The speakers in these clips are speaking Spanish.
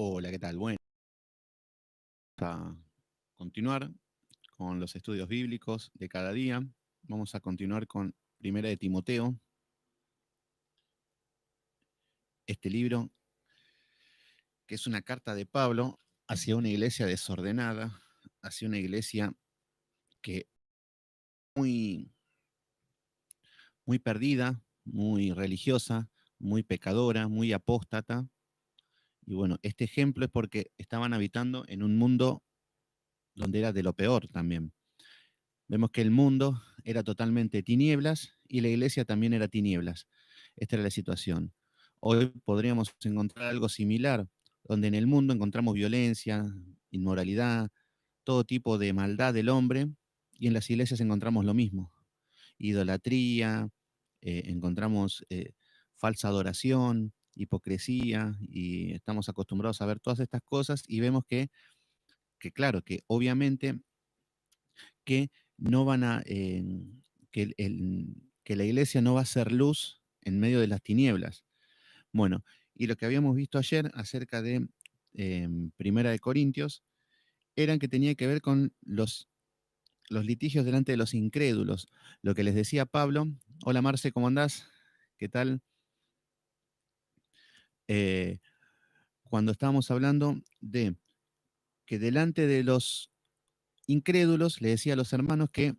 Hola, ¿qué tal? Bueno, vamos a continuar con los estudios bíblicos de cada día. Vamos a continuar con Primera de Timoteo, este libro que es una carta de Pablo hacia una iglesia desordenada, hacia una iglesia que muy, muy perdida, muy religiosa, muy pecadora, muy apóstata. Y bueno, este ejemplo es porque estaban habitando en un mundo donde era de lo peor también. Vemos que el mundo era totalmente tinieblas y la iglesia también era tinieblas. Esta era la situación. Hoy podríamos encontrar algo similar, donde en el mundo encontramos violencia, inmoralidad, todo tipo de maldad del hombre, y en las iglesias encontramos lo mismo. Idolatría, encontramos falsa adoración, hipocresía, y estamos acostumbrados a ver todas estas cosas y vemos que claro, que obviamente que no van a, que la iglesia no va a ser luz en medio de las tinieblas. Bueno, y lo que habíamos visto ayer acerca de Primera de Corintios, eran que tenía que ver con los litigios delante de los incrédulos. Lo que les decía Pablo, hola Marce, ¿cómo andás? ¿Qué tal? Eh, Cuando estábamos hablando de que delante de los incrédulos le decía a los hermanos que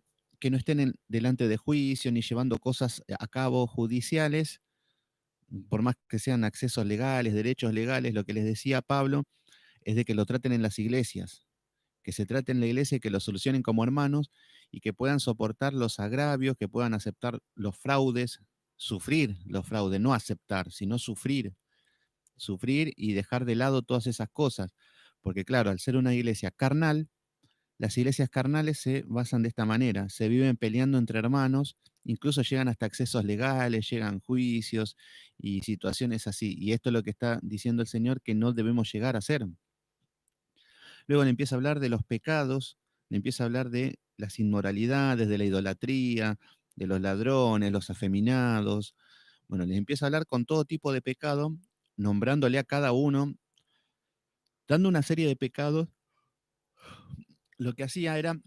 no estén delante de juicio ni llevando cosas a cabo judiciales, por más que sean accesos legales, derechos legales, lo que les decía Pablo es de que lo traten en las iglesias, que se traten en la iglesia y que lo solucionen como hermanos y que puedan soportar los agravios, que puedan aceptar los fraudes, sufrir los fraudes, no aceptar, sino sufrir, sufrir y dejar de lado todas esas cosas. Porque claro, al ser una iglesia carnal, las iglesias carnales se basan de esta manera, se viven peleando entre hermanos, incluso llegan hasta excesos legales, llegan juicios y situaciones así. Y esto es lo que está diciendo el Señor que no debemos llegar a hacer. Luego le empieza a hablar de los pecados, le empieza a hablar de las inmoralidades, de la idolatría, de los ladrones, los afeminados. Bueno, les empieza a hablar con todo tipo de pecado, nombrándole a cada uno, dando una serie de pecados. Lo que hacía era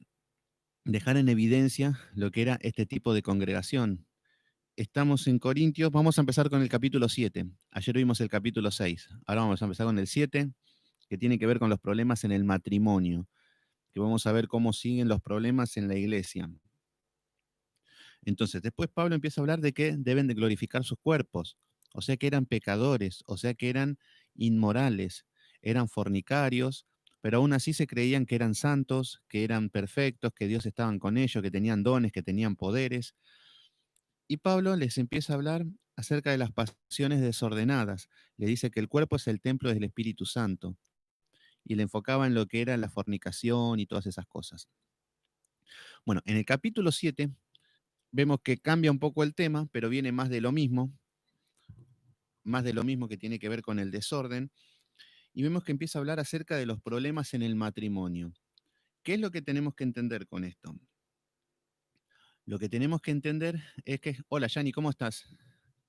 dejar en evidencia lo que era este tipo de congregación. Estamos en Corintios, vamos a empezar con el capítulo 7. Ayer vimos el capítulo 6. Ahora vamos a empezar con el 7, que tiene que ver con los problemas en el matrimonio, que vamos a ver cómo siguen los problemas en la iglesia. Entonces, después Pablo empieza a hablar de que deben de glorificar sus cuerpos, o sea que eran pecadores, o sea que eran inmorales, eran fornicarios, pero aún así se creían que eran santos, que eran perfectos, que Dios estaba con ellos, que tenían dones, que tenían poderes. Y Pablo les empieza a hablar acerca de las pasiones desordenadas. Le dice que el cuerpo es el templo del Espíritu Santo y le enfocaba en lo que era la fornicación y todas esas cosas. Bueno, en el capítulo 7 vemos que cambia un poco el tema, pero viene más de lo mismo que tiene que ver con el desorden, y vemos que empieza a hablar acerca de los problemas en el matrimonio. ¿Qué es lo que tenemos que entender con esto? Lo que tenemos que entender es que, hola Yani, ¿cómo estás?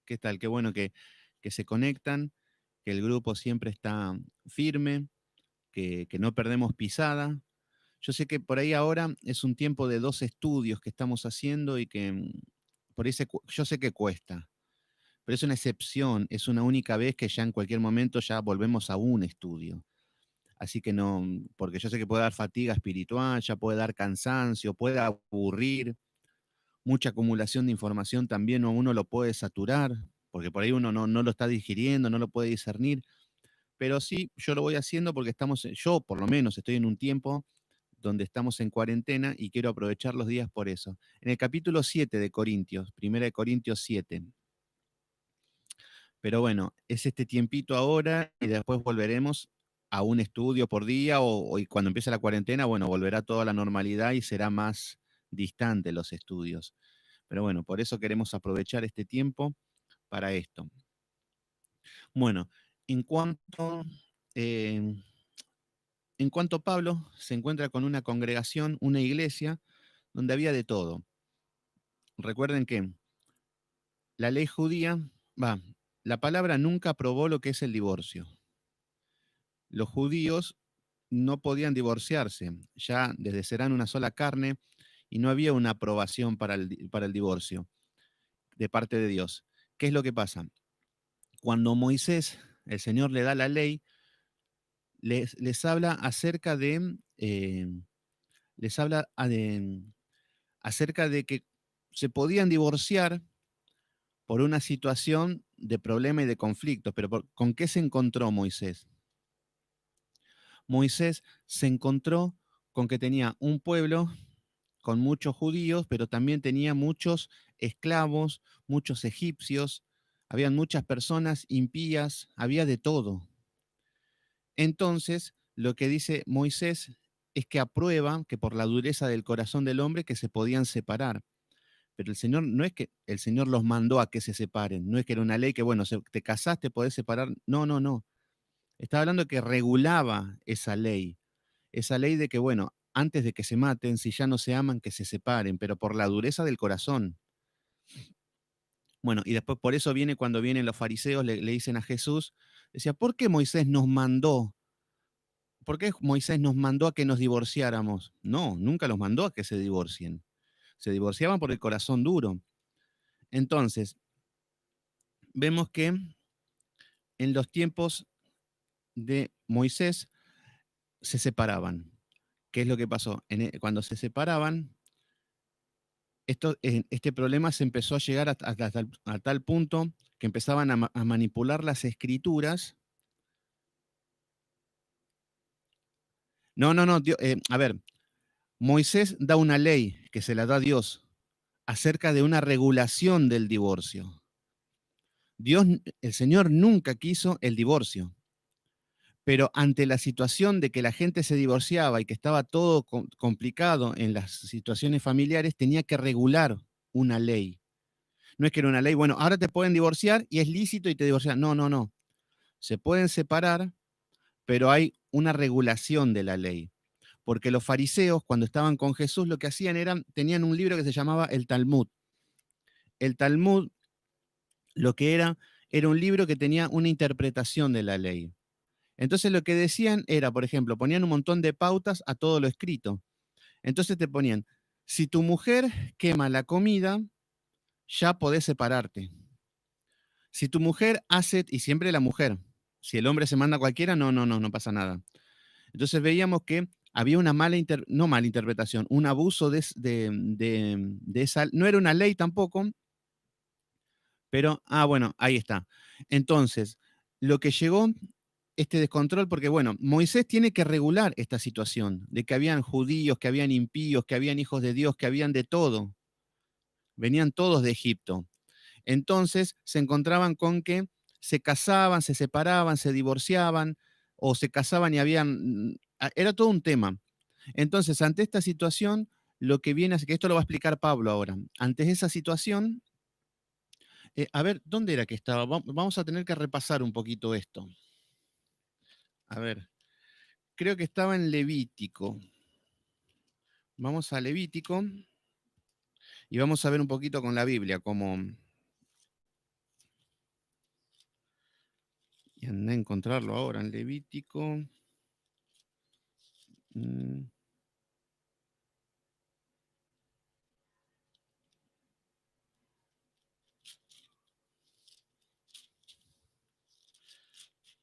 ¿Qué tal? Qué bueno que se conectan, que el grupo siempre está firme, que no perdemos pisada. Yo sé que por ahí ahora es un tiempo de 2 estudios que estamos haciendo y que por ahí yo sé que cuesta, pero es una excepción, es una única vez que ya en cualquier momento ya volvemos a un estudio. Así que no, porque yo sé que puede dar fatiga espiritual, ya puede dar cansancio, puede aburrir, mucha acumulación de información también uno lo puede saturar, porque por ahí uno no lo está digiriendo, no lo puede discernir, pero sí, yo lo voy haciendo porque yo por lo menos estoy en un tiempo donde estamos en cuarentena y quiero aprovechar los días por eso. En el capítulo 7 de Corintios, primera de Corintios 7. Pero bueno, es este tiempito ahora y después volveremos a un estudio por día y cuando empiece la cuarentena, bueno, volverá toda la normalidad y será más distante los estudios. Pero bueno, por eso queremos aprovechar este tiempo para esto. Bueno, en cuanto, eh, en cuanto Pablo se encuentra con una congregación, una iglesia, donde había de todo. Recuerden que la ley judía, la palabra nunca aprobó lo que es el divorcio. los judíos no podían divorciarse, ya desde serán una sola carne y no había una aprobación para el divorcio de parte de Dios. ¿Qué es lo que pasa? Cuando Moisés, el Señor le da la ley, les habla acerca de, les habla acerca de que se podían divorciar por una situación de problema y de conflicto. Pero ¿con qué se encontró Moisés? Moisés se encontró con que tenía un pueblo con muchos judíos, pero también tenía muchos esclavos, muchos egipcios, habían muchas personas impías, había de todo. Entonces, lo que dice Moisés es que aprueba que por la dureza del corazón del hombre que se podían separar. Pero el Señor no es que el Señor los mandó a que se separen, no es que era una ley que, bueno, te casaste, podés separar. No, no, no. Estaba hablando que regulaba esa ley de que, bueno, antes de que se maten, si ya no se aman, que se separen, pero por la dureza del corazón. Bueno, y después por eso viene cuando vienen los fariseos, le dicen a Jesús, decía, ¿por qué Moisés nos mandó? ¿Por qué Moisés nos mandó a que nos divorciáramos? No, nunca los mandó a que se divorcien. Se divorciaban por el corazón duro. Entonces, vemos que en los tiempos de Moisés se separaban. ¿Qué es lo que pasó? Cuando se separaban, este problema se empezó a llegar a tal punto que empezaban a manipular las escrituras. No, no, no. A ver, Moisés da una ley que se la da Dios acerca de una regulación del divorcio. Dios, el Señor nunca quiso el divorcio, pero ante la situación de que la gente se divorciaba y que estaba todo complicado en las situaciones familiares, tenía que regular una ley. No es que era una ley, bueno, ahora te pueden divorciar y es lícito y te divorcian. No, no, no. Se pueden separar, pero hay una regulación de la ley. Porque los fariseos, cuando estaban con Jesús, lo que hacían era, tenían un libro que se llamaba el Talmud. El Talmud, lo que era un libro que tenía una interpretación de la ley. Entonces lo que decían era, por ejemplo, ponían un montón de pautas a todo lo escrito. Entonces te ponían, si tu mujer quema la comida, ya podés separarte. Si tu mujer hace, y siempre la mujer, si el hombre se manda a cualquiera, no, no, no, no pasa nada. Entonces veíamos que había una no mala interpretación, un abuso de esa, no era una ley tampoco, pero, bueno, ahí está. Entonces, lo que llegó este descontrol, porque bueno, Moisés tiene que regular esta situación, de que habían judíos, que habían impíos, que habían hijos de Dios, que habían de todo. Venían todos de Egipto. Entonces se encontraban con que se casaban, se separaban, se divorciaban, o se casaban y era todo un tema. Entonces, ante esta situación, lo que viene, que esto lo va a explicar Pablo ahora, ante esa situación, a ver, ¿dónde era que estaba? Vamos a tener que repasar un poquito esto. A ver, creo que estaba en Levítico. Vamos a Levítico y vamos a ver un poquito con la Biblia cómo... Y andé a encontrarlo ahora en Levítico. Mm,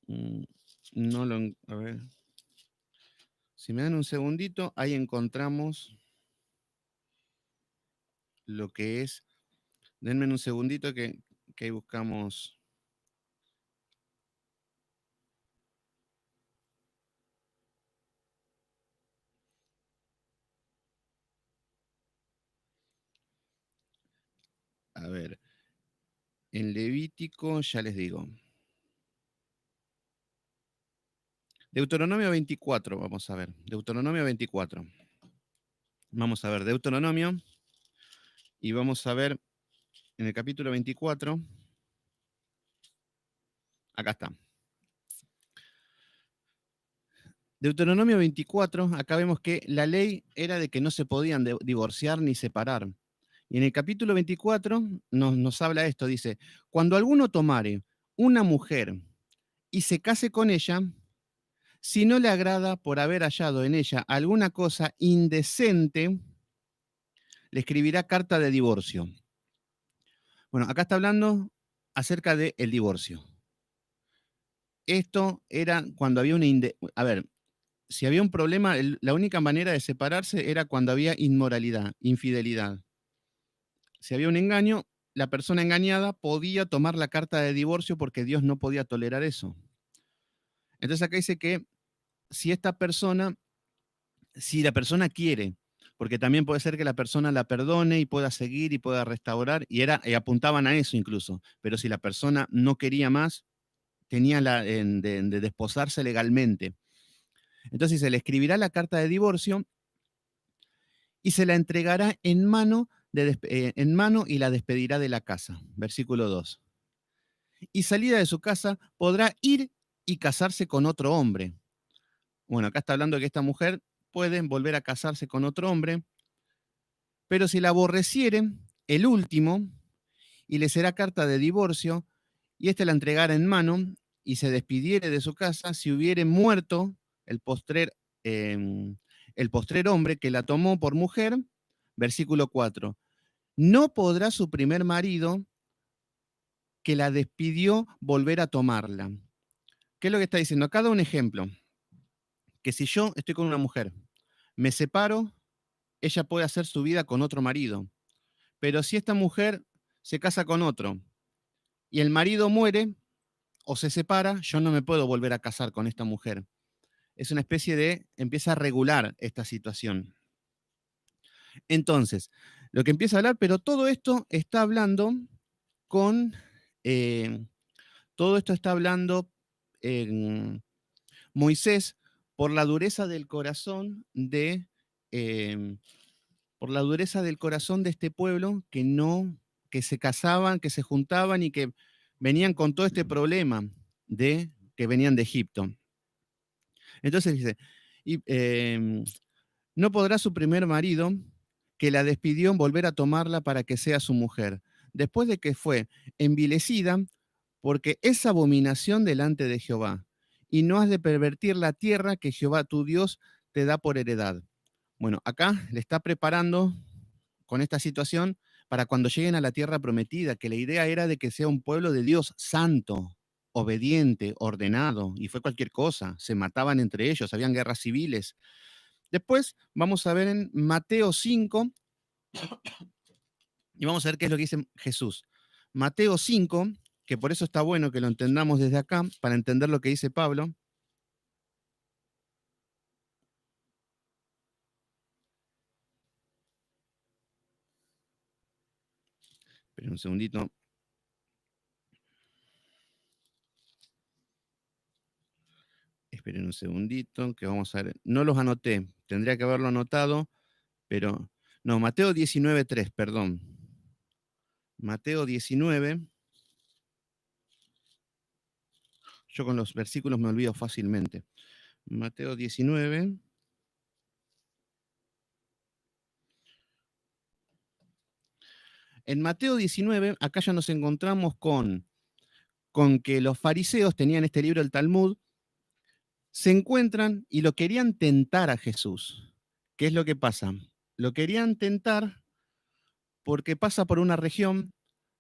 mm, no lo... A ver. Si me dan un segundito, ahí encontramos lo que es. Denme un segundito que ahí buscamos. A ver, en Levítico, ya les digo. Deuteronomio 24, vamos a ver. Deuteronomio 24. Vamos a ver Deuteronomio y vamos a ver en el capítulo 24. Acá está. Deuteronomio 24, acá vemos que la ley era de que no se podían divorciar ni separar. Y en el capítulo 24 nos habla esto, dice, cuando alguno tomare una mujer y se case con ella, Si no le agrada por haber hallado en ella alguna cosa indecente, le escribirá carta de divorcio. Bueno, acá está hablando acerca del divorcio. Esto era cuando había una... A ver, si había un problema, la única manera de separarse era cuando había inmoralidad, infidelidad. Si había un engaño, la persona engañada podía tomar la carta de divorcio porque Dios no podía tolerar eso. Entonces acá dice que si esta persona, si la persona quiere, porque también puede ser que la persona la perdone y pueda seguir y pueda restaurar, y apuntaban a eso incluso, pero si la persona no quería más, tenía de desposarse legalmente. Entonces se le escribirá la carta de divorcio y se la entregará en mano y la despedirá de la casa. Versículo 2. Y salida de su casa podrá ir y casarse con otro hombre. Bueno, acá está hablando de que esta mujer puede volver a casarse con otro hombre, pero si la aborreciere, el último, y le será carta de divorcio, y éste la entregara en mano, y se despidiere de su casa, si hubiere muerto el postrer, eh, el postrer hombre que la tomó por mujer, versículo 4, no podrá su primer marido que la despidió volver a tomarla. ¿Qué es lo que está diciendo? Acá da un ejemplo, que si yo estoy con una mujer, me separo, ella puede hacer su vida con otro marido, pero si esta mujer se casa con otro y el marido muere o se separa, yo no me puedo volver a casar con esta mujer. Es una especie de, empieza a regular esta situación. Entonces, lo que empieza a hablar, pero todo esto está hablando con, eh, todo esto está hablando en Moisés por la dureza del corazón eh, por la dureza del corazón de este pueblo que se casaban, que se juntaban y que venían con todo este problema de que venían de Egipto. Entonces dice, y, no podrá su primer marido, que la despidió, volver a tomarla para que sea su mujer, después de que fue envilecida, porque es abominación delante de Jehová, y no has de pervertir la tierra que Jehová tu Dios te da por heredad. Bueno, acá le está preparando con esta situación para cuando lleguen a la tierra prometida, que la idea era de que sea un pueblo de Dios santo, obediente, ordenado, y fue cualquier cosa, se mataban entre ellos, habían guerras civiles. Después vamos a ver en Mateo 5, y vamos a ver qué es lo que dice Jesús. Mateo 5, que por eso está bueno que lo entendamos desde acá, para entender lo que dice Pablo. Esperen un segundito. Esperen un segundito, que vamos a ver. No los anoté, tendría que haberlo anotado, pero no, Mateo 19:3, perdón. Mateo 19. Yo con los versículos me olvido fácilmente. Mateo 19. En Mateo 19, acá ya nos encontramos con que los fariseos tenían este libro, el Talmud, se encuentran y lo querían tentar a Jesús. ¿Qué es lo que pasa? Lo querían tentar porque pasa por una región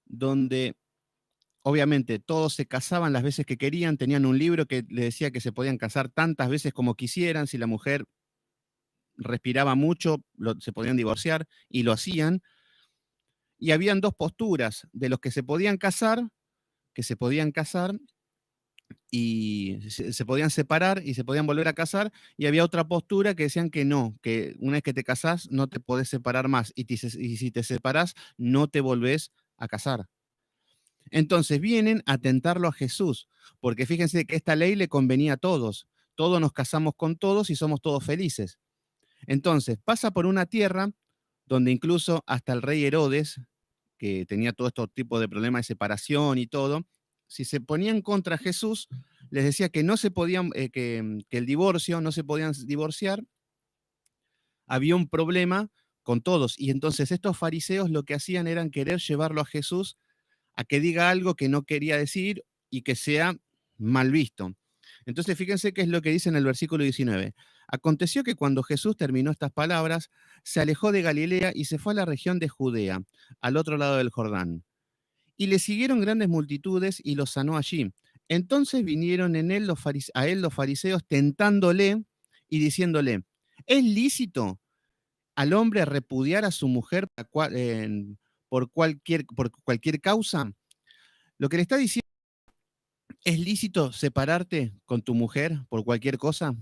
donde obviamente todos se casaban las veces que querían, tenían un libro que le decía que se podían casar tantas veces como quisieran, si la mujer respiraba mucho, se podían divorciar y lo hacían. Y habían dos posturas de los que se podían casar, y se podían separar y se podían volver a casar, y había otra postura que decían que no, que una vez que te casás no te podés separar más, y si te separás no te volvés a casar. Entonces vienen a tentarlo a Jesús, porque fíjense que esta ley le convenía a todos. Todos nos casamos con todos y somos todos felices. Entonces pasa por una tierra donde incluso hasta el rey Herodes, que tenía todo este tipo de problemas de separación y todo, si se ponían contra Jesús, les decía que no se podían, que el divorcio, no se podían divorciar, había un problema con todos. Y entonces estos fariseos lo que hacían era querer llevarlo a Jesús a que diga algo que no quería decir y que sea mal visto. Entonces fíjense qué es lo que dice en el versículo 19. Aconteció que cuando Jesús terminó estas palabras, se alejó de Galilea y se fue a la región de Judea, al otro lado del Jordán. Y le siguieron grandes multitudes y los sanó allí. Entonces vinieron en él a él los fariseos tentándole y diciéndole, ¿es lícito al hombre repudiar a su mujer por cualquier causa? Lo que le está diciendo, ¿es lícito separarte con tu mujer por cualquier cosa?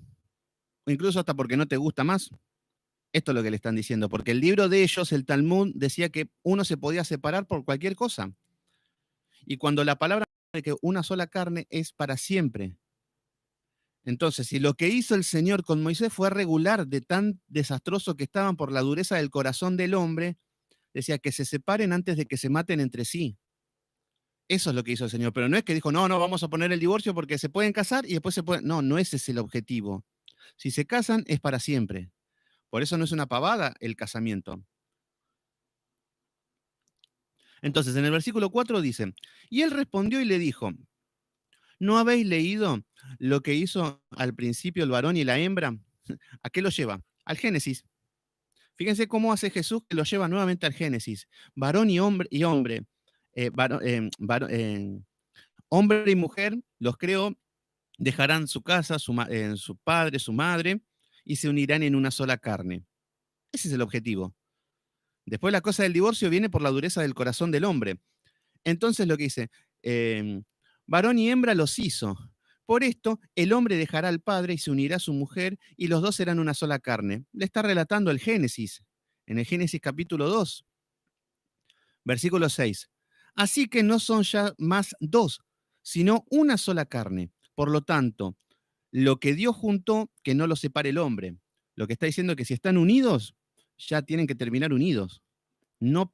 O incluso hasta porque no te gusta más. Esto es lo que le están diciendo, porque el libro de ellos, el Talmud, decía que uno se podía separar por cualquier cosa. Y cuando la palabra de que una sola carne es para siempre. Entonces, si lo que hizo el Señor con Moisés fue regular de tan desastroso que estaban por la dureza del corazón del hombre, decía que se separen antes de que se maten entre sí. Eso es lo que hizo el Señor, pero no es que dijo, no, no, vamos a poner el divorcio porque se pueden casar y después se pueden... No, no ese es el objetivo. Si se casan es para siempre. Por eso no es una pavada el casamiento. Entonces, en el versículo 4 dice, y él respondió y le dijo, ¿no habéis leído lo que hizo al principio el varón y la hembra? ¿A qué lo lleva? Al Génesis. Fíjense cómo hace Jesús que lo lleva nuevamente al Génesis. Varón y hombre, hombre y mujer los creó, dejarán su casa, su padre, su madre, y se unirán en una sola carne. Ese es el objetivo. Después la cosa del divorcio viene por la dureza del corazón del hombre. Entonces lo que dice, eh, varón y hembra los hizo. Por esto, el hombre dejará al padre y se unirá a su mujer, y los dos serán una sola carne. Le está relatando el Génesis, en el Génesis capítulo 2, versículo 6. Así que no son ya más dos, sino una sola carne. Por lo tanto, lo que Dios juntó, que no lo separe el hombre. Lo que está diciendo es que si están unidos, ya tienen que terminar unidos. No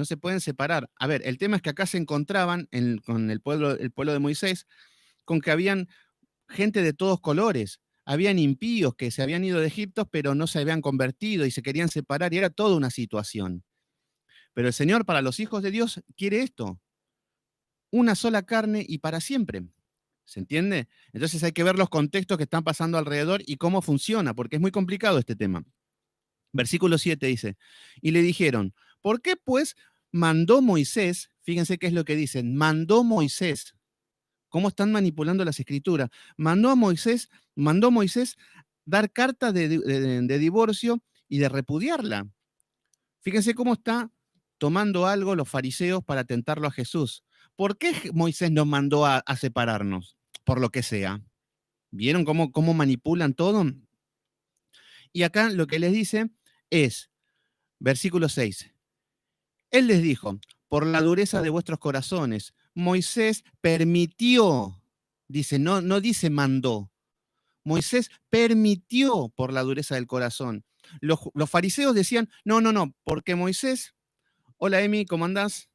se pueden separar. A ver, el tema es que acá se encontraban con el pueblo de Moisés, con que habían gente de todos colores. Habían impíos que se habían ido de Egipto, pero no se habían convertido y se querían separar, y era toda una situación. Pero el Señor, para los hijos de Dios, quiere esto: una sola carne y para siempre. ¿Se entiende? Entonces hay que ver los contextos que están pasando alrededor y cómo funciona, porque es muy complicado este tema. Versículo 7 dice, y le dijeron, ¿por qué pues mandó Moisés? Fíjense qué es lo que dicen, mandó Moisés. ¿Cómo están manipulando las escrituras? Mandó Moisés dar carta de divorcio y de repudiarla. Fíjense cómo está tomando algo los fariseos para tentarlo a Jesús. ¿Por qué Moisés nos mandó a separarnos? Por lo que sea. ¿Vieron cómo manipulan todo? Y acá lo que les dice es, versículo 6, él les dijo, por la dureza de vuestros corazones, Moisés permitió, dice, no, no dice mandó, Moisés permitió por la dureza del corazón. Los fariseos decían, no, no, no, porque Moisés, hola Emi, ¿cómo andás?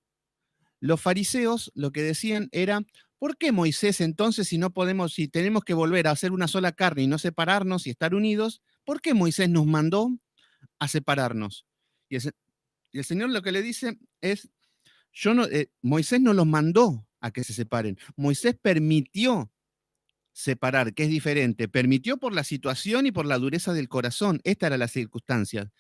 Los fariseos lo que decían era, ¿por qué Moisés entonces si no podemos, si tenemos que volver a hacer una sola carne y no separarnos y estar unidos, ¿por qué Moisés nos mandó a separarnos? Y el Señor lo que le dice es, Moisés no los mandó a que se separen, Moisés permitió separar, que es diferente, permitió por la situación y por la dureza del corazón, esta era la circunstancia.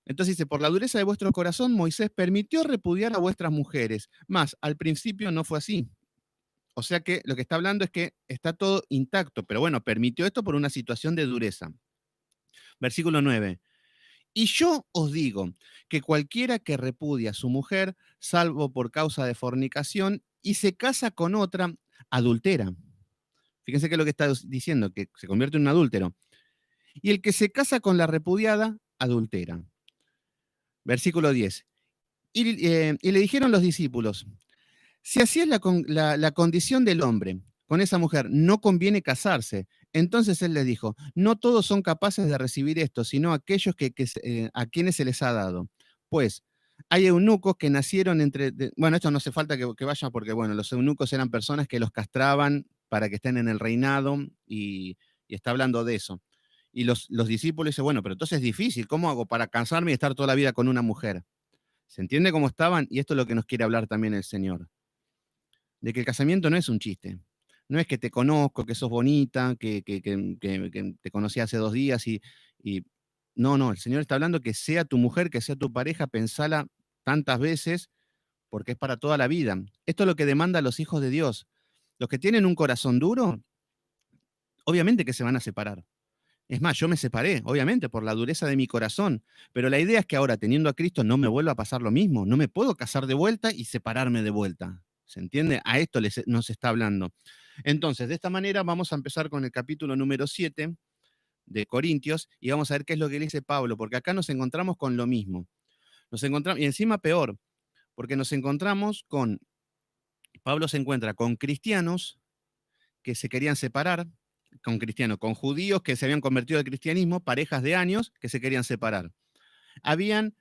Entonces dice, por la dureza de vuestro corazón, Moisés permitió repudiar a vuestras mujeres, más al principio no fue así. O sea que lo que está hablando es que está todo intacto, pero bueno, permitió esto por una situación de dureza. Versículo 9. Y yo os digo que cualquiera que repudia a su mujer, salvo por causa de fornicación, y se casa con otra, adultera. Fíjense que es lo que está diciendo, que se convierte en un adúltero. Y el que se casa con la repudiada, adultera. Versículo 10. Y le dijeron los discípulos, si así es la condición del hombre con esa mujer, no conviene casarse. Entonces él les dijo, no todos son capaces de recibir esto, sino aquellos a quienes se les ha dado. Pues hay eunucos que nacieron bueno, esto no hace falta que vaya porque, bueno, los eunucos eran personas que los castraban para que estén en el reinado y está hablando de eso. Y los discípulos dicen, bueno, pero entonces es difícil, ¿cómo hago para casarme y estar toda la vida con una mujer? ¿Se entiende cómo estaban? Y esto es lo que nos quiere hablar también el Señor. De que el casamiento no es un chiste. No es que te conozco, que sos bonita, que te conocí hace 2 días y no, no, el Señor está hablando que sea tu mujer, que sea tu pareja, pensala tantas veces porque es para toda la vida. Esto es lo que demanda a los hijos de Dios. Los que tienen un corazón duro, obviamente que se van a separar. Es más, yo me separé, obviamente, por la dureza de mi corazón, pero la idea es que ahora, teniendo a Cristo, no me vuelva a pasar lo mismo. No me puedo casar de vuelta y separarme de vuelta. ¿Se entiende? A esto nos está hablando. Entonces, de esta manera vamos a empezar con el capítulo número 7 de Corintios y vamos a ver qué es lo que dice Pablo, porque acá nos encontramos con lo mismo. Nos encontramos, y encima peor, porque nos encontramos con, Pablo se encuentra con cristianos que se querían separar, con cristianos, con judíos que se habían convertido al cristianismo, parejas de años que se querían separar. Habían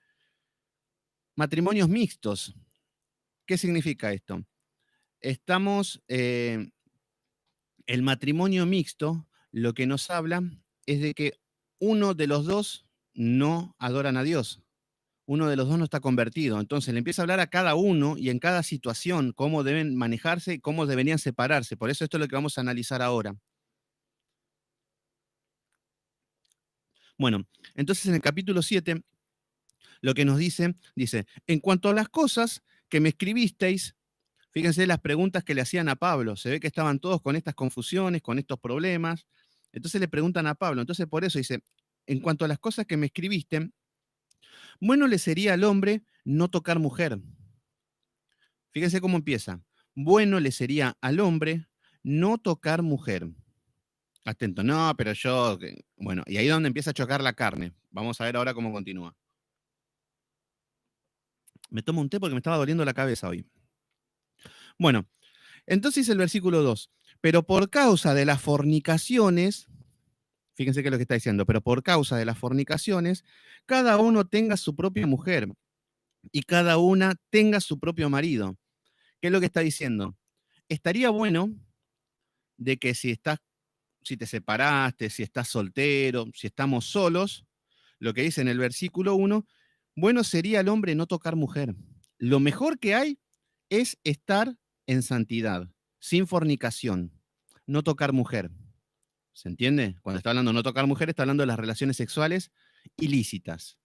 matrimonios mixtos. ¿Qué significa esto? El matrimonio mixto lo que nos habla es de que uno de los dos no adoran a Dios. Uno de los dos no está convertido. Entonces le empieza a hablar a cada uno y en cada situación cómo deben manejarse y cómo deberían separarse. Por eso esto es lo que vamos a analizar ahora. Bueno, entonces en el capítulo 7 lo que nos dice, en cuanto a las cosas que me escribisteis, fíjense las preguntas que le hacían a Pablo, se ve que estaban todos con estas confusiones, con estos problemas, entonces le preguntan a Pablo, entonces por eso dice, en cuanto a las cosas que me escribiste, bueno le sería al hombre no tocar mujer. Fíjense cómo empieza, bueno le sería al hombre no tocar mujer. Atento, no, pero yo, bueno, y ahí es donde empieza a chocar la carne. Vamos a ver ahora cómo continúa. Me tomo un té porque me estaba doliendo la cabeza hoy. Bueno, entonces el versículo 2, pero por causa de las fornicaciones, fíjense qué es lo que está diciendo, pero por causa de las fornicaciones, cada uno tenga su propia mujer y cada una tenga su propio marido. ¿Qué es lo que está diciendo? Estaría bueno de que si te separaste, si estás soltero, si estamos solos, lo que dice en el versículo 1, bueno sería el hombre no tocar mujer. Lo mejor que hay es estar en santidad, sin fornicación, no tocar mujer. ¿Se entiende? Cuando está hablando de no tocar mujer, está hablando de las relaciones sexuales ilícitas.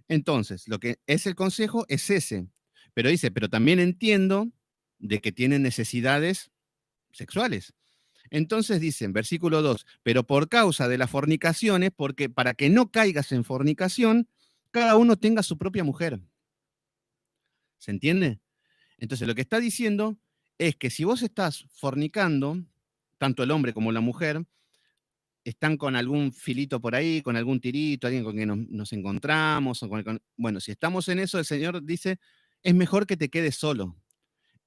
Entonces, lo que es el consejo es ese. Pero dice, pero también entiendo de que tienen necesidades sexuales. Entonces dicen, versículo 2, pero por causa de las fornicaciones, porque para que no caigas en fornicación, cada uno tenga su propia mujer. ¿Se entiende? Entonces lo que está diciendo es que si vos estás fornicando, tanto el hombre como la mujer, están con algún filito por ahí, con algún tirito, alguien con quien nos encontramos. Bueno, si estamos en eso, el Señor dice, es mejor que te quedes solo.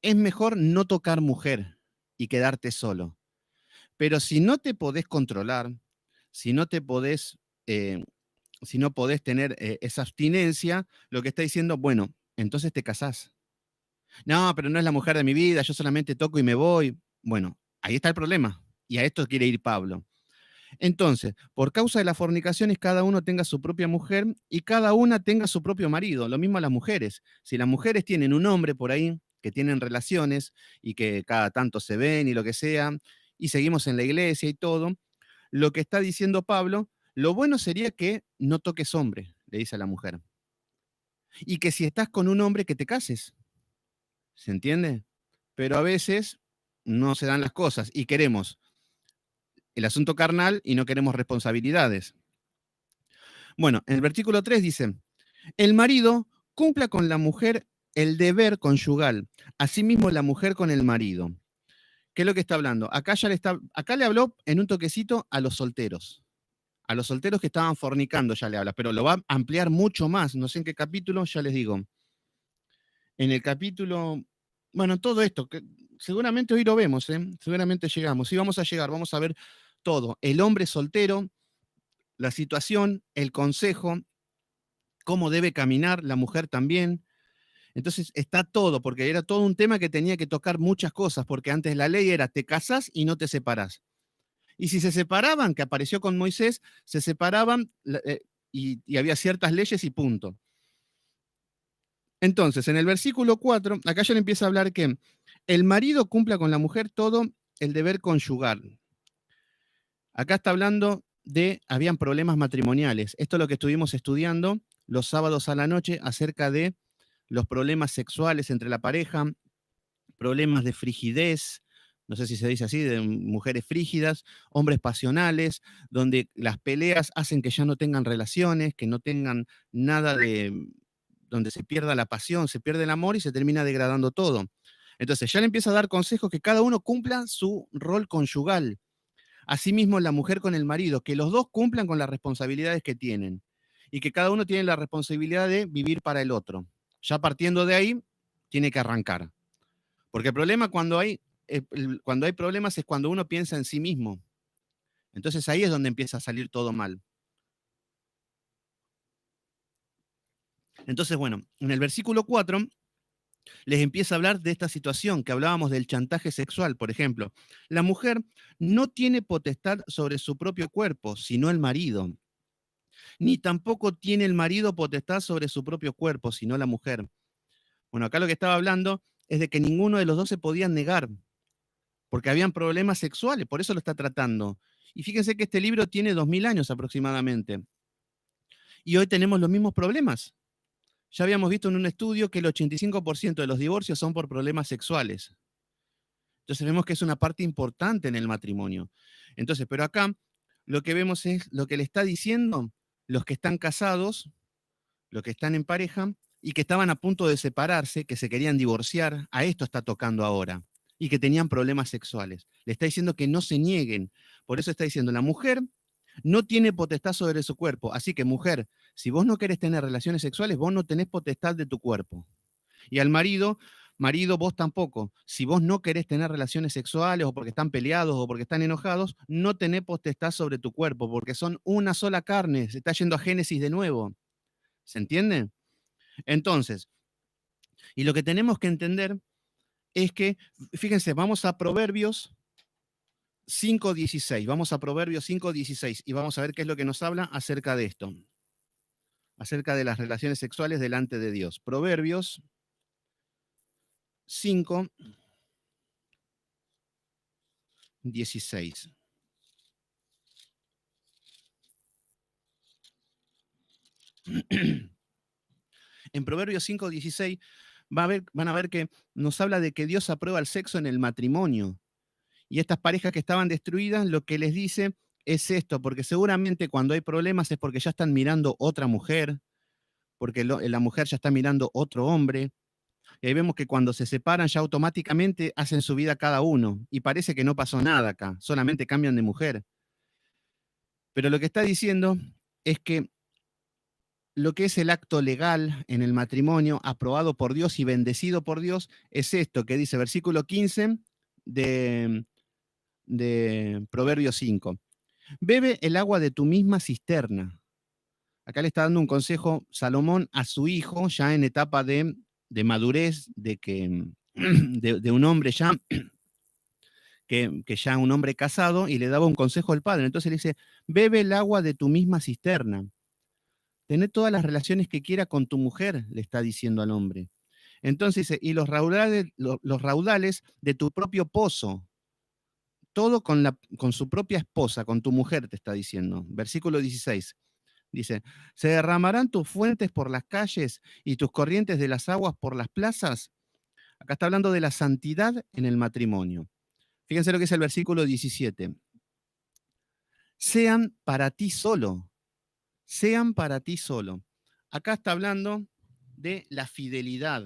Es mejor no tocar mujer y quedarte solo. Pero si no te podés controlar, si no te podés, si no podés tener esa abstinencia, lo que está diciendo, bueno, entonces te casás. No, pero no es la mujer de mi vida, yo solamente toco y me voy. Bueno, ahí está el problema. Y a esto quiere ir Pablo. Entonces, por causa de las fornicaciones, cada uno tenga su propia mujer y cada una tenga su propio marido. Lo mismo a las mujeres. Si las mujeres tienen un hombre por ahí, que tienen relaciones y que cada tanto se ven y lo que sea, y seguimos en la iglesia y todo, lo que está diciendo Pablo, lo bueno sería que no toques hombre, le dice a la mujer. Y que si estás con un hombre, que te cases. ¿Se entiende? Pero a veces no se dan las cosas y queremos el asunto carnal y no queremos responsabilidades. Bueno, en el versículo 3 dice, el marido cumpla con la mujer el deber conyugal, asimismo la mujer con el marido. ¿Qué es lo que está hablando? Acá le habló en un toquecito a los solteros que estaban fornicando ya le habla, pero lo va a ampliar mucho más, no sé en qué capítulo, ya les digo. En el capítulo, bueno, todo esto, que seguramente hoy lo vemos, seguramente llegamos, sí vamos a llegar, vamos a ver todo, el hombre soltero, la situación, el consejo, cómo debe caminar, la mujer también. Entonces está todo, porque era todo un tema que tenía que tocar muchas cosas, porque antes la ley era te casás y no te separás. Y si se separaban, que apareció con Moisés, se separaban y había ciertas leyes y punto. Entonces, en el versículo 4, acá ya le empieza a hablar que el marido cumpla con la mujer todo el deber conyugal. Acá está hablando de, habían problemas matrimoniales. Esto es lo que estuvimos estudiando los sábados a la noche acerca de los problemas sexuales entre la pareja, problemas de frigidez, no sé si se dice así, de mujeres frígidas, hombres pasionales, donde las peleas hacen que ya no tengan relaciones, que no tengan nada de, donde se pierda la pasión, se pierde el amor y se termina degradando todo. Entonces ya le empieza a dar consejos que cada uno cumpla su rol conyugal. Asimismo, la mujer con el marido, que los dos cumplan con las responsabilidades que tienen y que cada uno tiene la responsabilidad de vivir para el otro. Ya partiendo de ahí, tiene que arrancar. Porque el problema cuando hay problemas es cuando uno piensa en sí mismo. Entonces ahí es donde empieza a salir todo mal. Entonces, bueno, en el versículo 4 les empieza a hablar de esta situación que hablábamos del chantaje sexual, por ejemplo. La mujer no tiene potestad sobre su propio cuerpo, sino el marido. Ni tampoco tiene el marido potestad sobre su propio cuerpo, sino la mujer. Bueno, acá lo que estaba hablando es de que ninguno de los dos se podía negar, porque habían problemas sexuales, por eso lo está tratando. Y fíjense que este libro tiene 2000 años aproximadamente. Y hoy tenemos los mismos problemas. Ya habíamos visto en un estudio que el 85% de los divorcios son por problemas sexuales. Entonces vemos que es una parte importante en el matrimonio. Entonces, pero acá lo que vemos es lo que le está diciendo los que están casados, los que están en pareja y que estaban a punto de separarse, que se querían divorciar, a esto está tocando ahora, y que tenían problemas sexuales. Le está diciendo que no se nieguen. Por eso está diciendo, la mujer no tiene potestad sobre su cuerpo. Así que, mujer, si vos no querés tener relaciones sexuales, vos no tenés potestad de tu cuerpo. Y al marido, marido, vos tampoco. Si vos no querés tener relaciones sexuales o porque están peleados o porque están enojados, no tenés potestad sobre tu cuerpo, porque son una sola carne. Se está yendo a Génesis de nuevo. ¿Se entiende? Entonces, y lo que tenemos que entender es que, fíjense, vamos a Proverbios 5:16, vamos a Proverbios 5:16 y vamos a ver qué es lo que nos habla acerca de esto, acerca de las relaciones sexuales delante de Dios. Proverbios 5:16. En Proverbios 5:16 van a ver que nos habla de que Dios aprueba el sexo en el matrimonio. Y estas parejas que estaban destruidas, lo que les dice es esto, porque seguramente cuando hay problemas es porque ya están mirando otra mujer, porque la mujer ya está mirando otro hombre. Y ahí vemos que cuando se separan ya automáticamente hacen su vida cada uno. Y parece que no pasó nada acá, solamente cambian de mujer. Pero lo que está diciendo es que lo que es el acto legal en el matrimonio, aprobado por Dios y bendecido por Dios, es esto que dice versículo 15 de Proverbios 5. Bebe el agua de tu misma cisterna. Acá le está dando un consejo Salomón a su hijo, ya en etapa de madurez, de un hombre ya, que ya un hombre casado, y le daba un consejo al padre. Entonces le dice, bebe el agua de tu misma cisterna. Tené todas las relaciones que quiera con tu mujer, le está diciendo al hombre. Entonces dice, y los raudales de tu propio pozo, todo con su propia esposa, con tu mujer, te está diciendo. Versículo 16. Dice, ¿se derramarán tus fuentes por las calles y tus corrientes de las aguas por las plazas? Acá está hablando de la santidad en el matrimonio. Fíjense lo que es el versículo 17. Sean para ti solo, sean para ti solo. Acá está hablando de la fidelidad,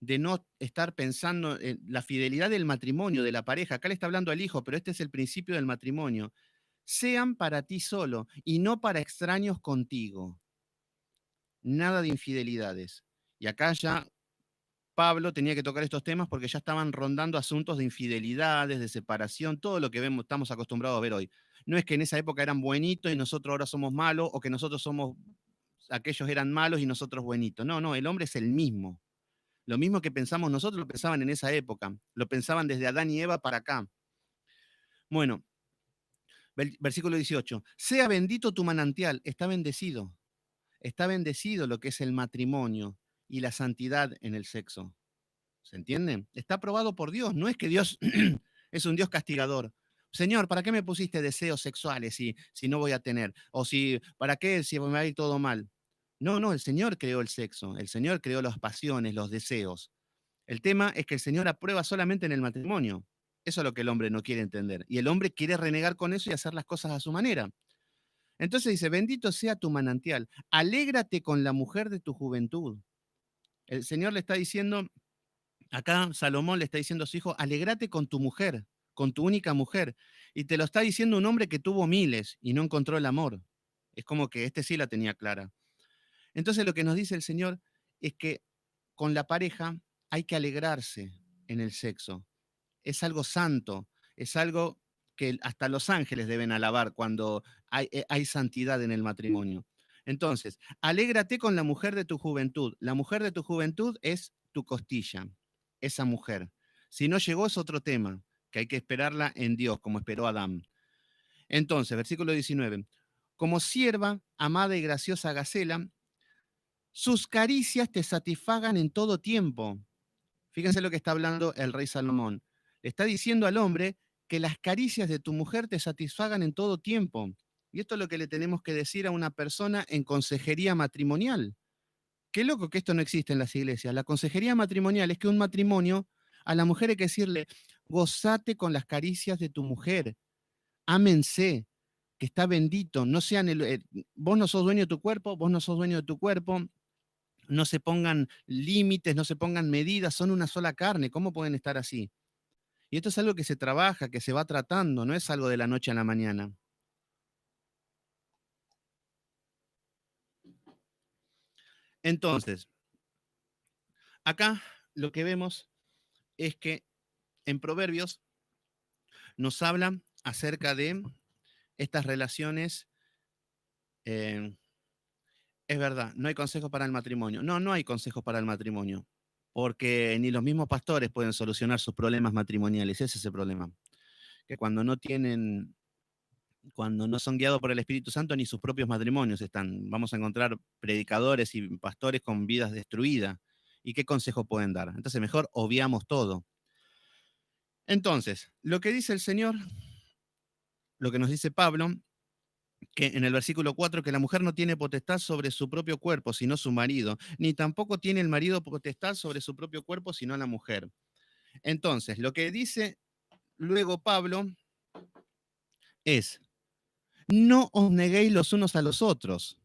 de no estar pensando en la fidelidad del matrimonio, de la pareja. Acá le está hablando al hijo, pero este es el principio del matrimonio. Sean para ti solo y no para extraños contigo. Nada de infidelidades. Y acá ya Pablo tenía que tocar estos temas porque ya estaban rondando asuntos de infidelidades, de separación, todo lo que vemos, estamos acostumbrados a ver hoy. No es que en esa época eran buenitos y nosotros ahora somos malos, o que nosotros somos, aquellos eran malos y nosotros buenitos. No, no, el hombre es el mismo. Lo mismo que pensamos nosotros lo pensaban en esa época. Lo pensaban desde Adán y Eva para acá. Bueno, versículo 18. Sea bendito tu manantial, está bendecido. Está bendecido lo que es el matrimonio y la santidad en el sexo. ¿Se entiende? Está aprobado por Dios. No es que Dios Es un Dios castigador. Señor, ¿para qué me pusiste deseos sexuales si no voy a tener? O si, ¿para qué si me va a ir todo mal? No, no, el Señor creó el sexo, el Señor creó las pasiones, los deseos. El tema es que el Señor aprueba solamente en el matrimonio. Eso es lo que el hombre no quiere entender. Y el hombre quiere renegar con eso y hacer las cosas a su manera. Entonces dice, bendito sea tu manantial, alégrate con la mujer de tu juventud. El Señor le está diciendo, acá Salomón le está diciendo a su hijo, alégrate con tu mujer, con tu única mujer. Y te lo está diciendo un hombre que tuvo miles y no encontró el amor. Es como que este sí la tenía clara. Entonces lo que nos dice el Señor es que con la pareja hay que alegrarse en el sexo. Es algo santo, es algo que hasta los ángeles deben alabar cuando hay santidad en el matrimonio. Entonces, alégrate con la mujer de tu juventud. La mujer de tu juventud es tu costilla, esa mujer. Si no llegó es otro tema, que hay que esperarla en Dios, como esperó Adán. Entonces, versículo 19. Como sierva, amada y graciosa Gacela, sus caricias te satisfagan en todo tiempo. Fíjense lo que está hablando el rey Salomón. Le está diciendo al hombre que las caricias de tu mujer te satisfagan en todo tiempo. Y esto es lo que le tenemos que decir a una persona en consejería matrimonial. Qué loco que esto no existe en las iglesias. La consejería matrimonial es que un matrimonio, a la mujer hay que decirle, gozate con las caricias de tu mujer, ámense, que está bendito, no sean vos no sos dueño de tu cuerpo, vos no sos dueño de tu cuerpo, no se pongan límites, no se pongan medidas, son una sola carne, ¿cómo pueden estar así? Y esto es algo que se trabaja, que se va tratando, no es algo de la noche a la mañana. Entonces, acá lo que vemos es que en Proverbios nos habla acerca de estas relaciones. eh, es verdad, no hay consejo para el matrimonio. No, no hay consejos para el matrimonio, porque ni los mismos pastores pueden solucionar sus problemas matrimoniales. Ese es el problema, que cuando no son guiados por el Espíritu Santo, ni sus propios matrimonios están. Vamos a encontrar predicadores y pastores con vidas destruidas. ¿Y qué consejo pueden dar? Entonces, mejor obviamos todo. Entonces, lo que dice el Señor, lo que nos dice Pablo, que en el versículo 4, que la mujer no tiene potestad sobre su propio cuerpo, sino su marido, ni tampoco tiene el marido potestad sobre su propio cuerpo, sino la mujer. Entonces, lo que dice luego Pablo es, no os neguéis los unos a los otros.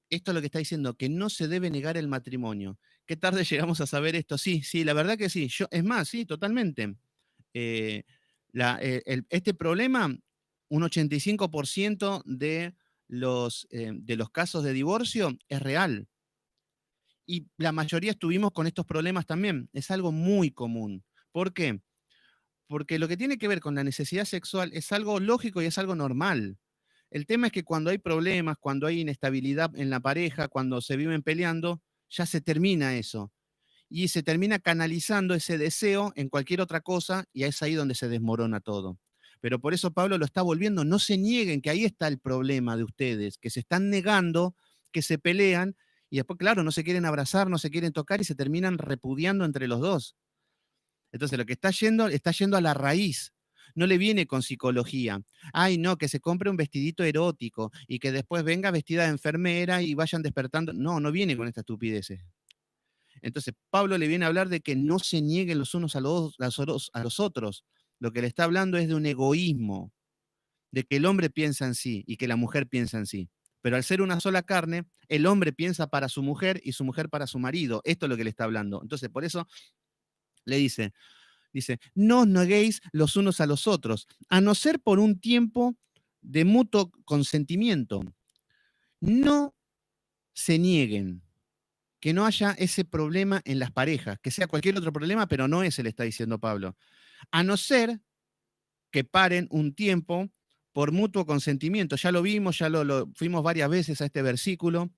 Esto es lo que está diciendo, que no se debe negar el matrimonio. ¿Qué tarde llegamos a saber esto? Sí, sí, la verdad que sí. Es más, sí, totalmente. Eh, este problema, un 85% de los casos de divorcio es real. Y la mayoría estuvimos con estos problemas también. Es algo muy común. ¿Por qué? Porque lo que tiene que ver con la necesidad sexual es algo lógico y es algo normal. El tema es que cuando hay problemas, cuando hay inestabilidad en la pareja, cuando se viven peleando, ya se termina eso. Y se termina canalizando ese deseo en cualquier otra cosa y es ahí donde se desmorona todo. Pero por eso Pablo lo está volviendo. No se nieguen que ahí está el problema de ustedes, que se están negando, que se pelean y después, claro, no se quieren abrazar, no se quieren tocar y se terminan repudiando entre los dos. Entonces, lo que está yendo a la raíz. No le viene con psicología. Ay, no, que se compre un vestidito erótico y que después venga vestida de enfermera y vayan despertando. No, no viene con estas estupideces. Entonces, Pablo le viene a hablar de que no se nieguen los unos a los otros. Lo que le está hablando es de un egoísmo, de que el hombre piensa en sí y que la mujer piensa en sí. Pero al ser una sola carne, el hombre piensa para su mujer y su mujer para su marido. Esto es lo que le está hablando. Entonces, por eso le dice, no os neguéis los unos a los otros, a no ser por un tiempo de mutuo consentimiento. No se nieguen, que no haya ese problema en las parejas, que sea cualquier otro problema, pero no ese, le está diciendo Pablo. A no ser que paren un tiempo por mutuo consentimiento. Ya lo vimos, ya lo fuimos varias veces a este versículo,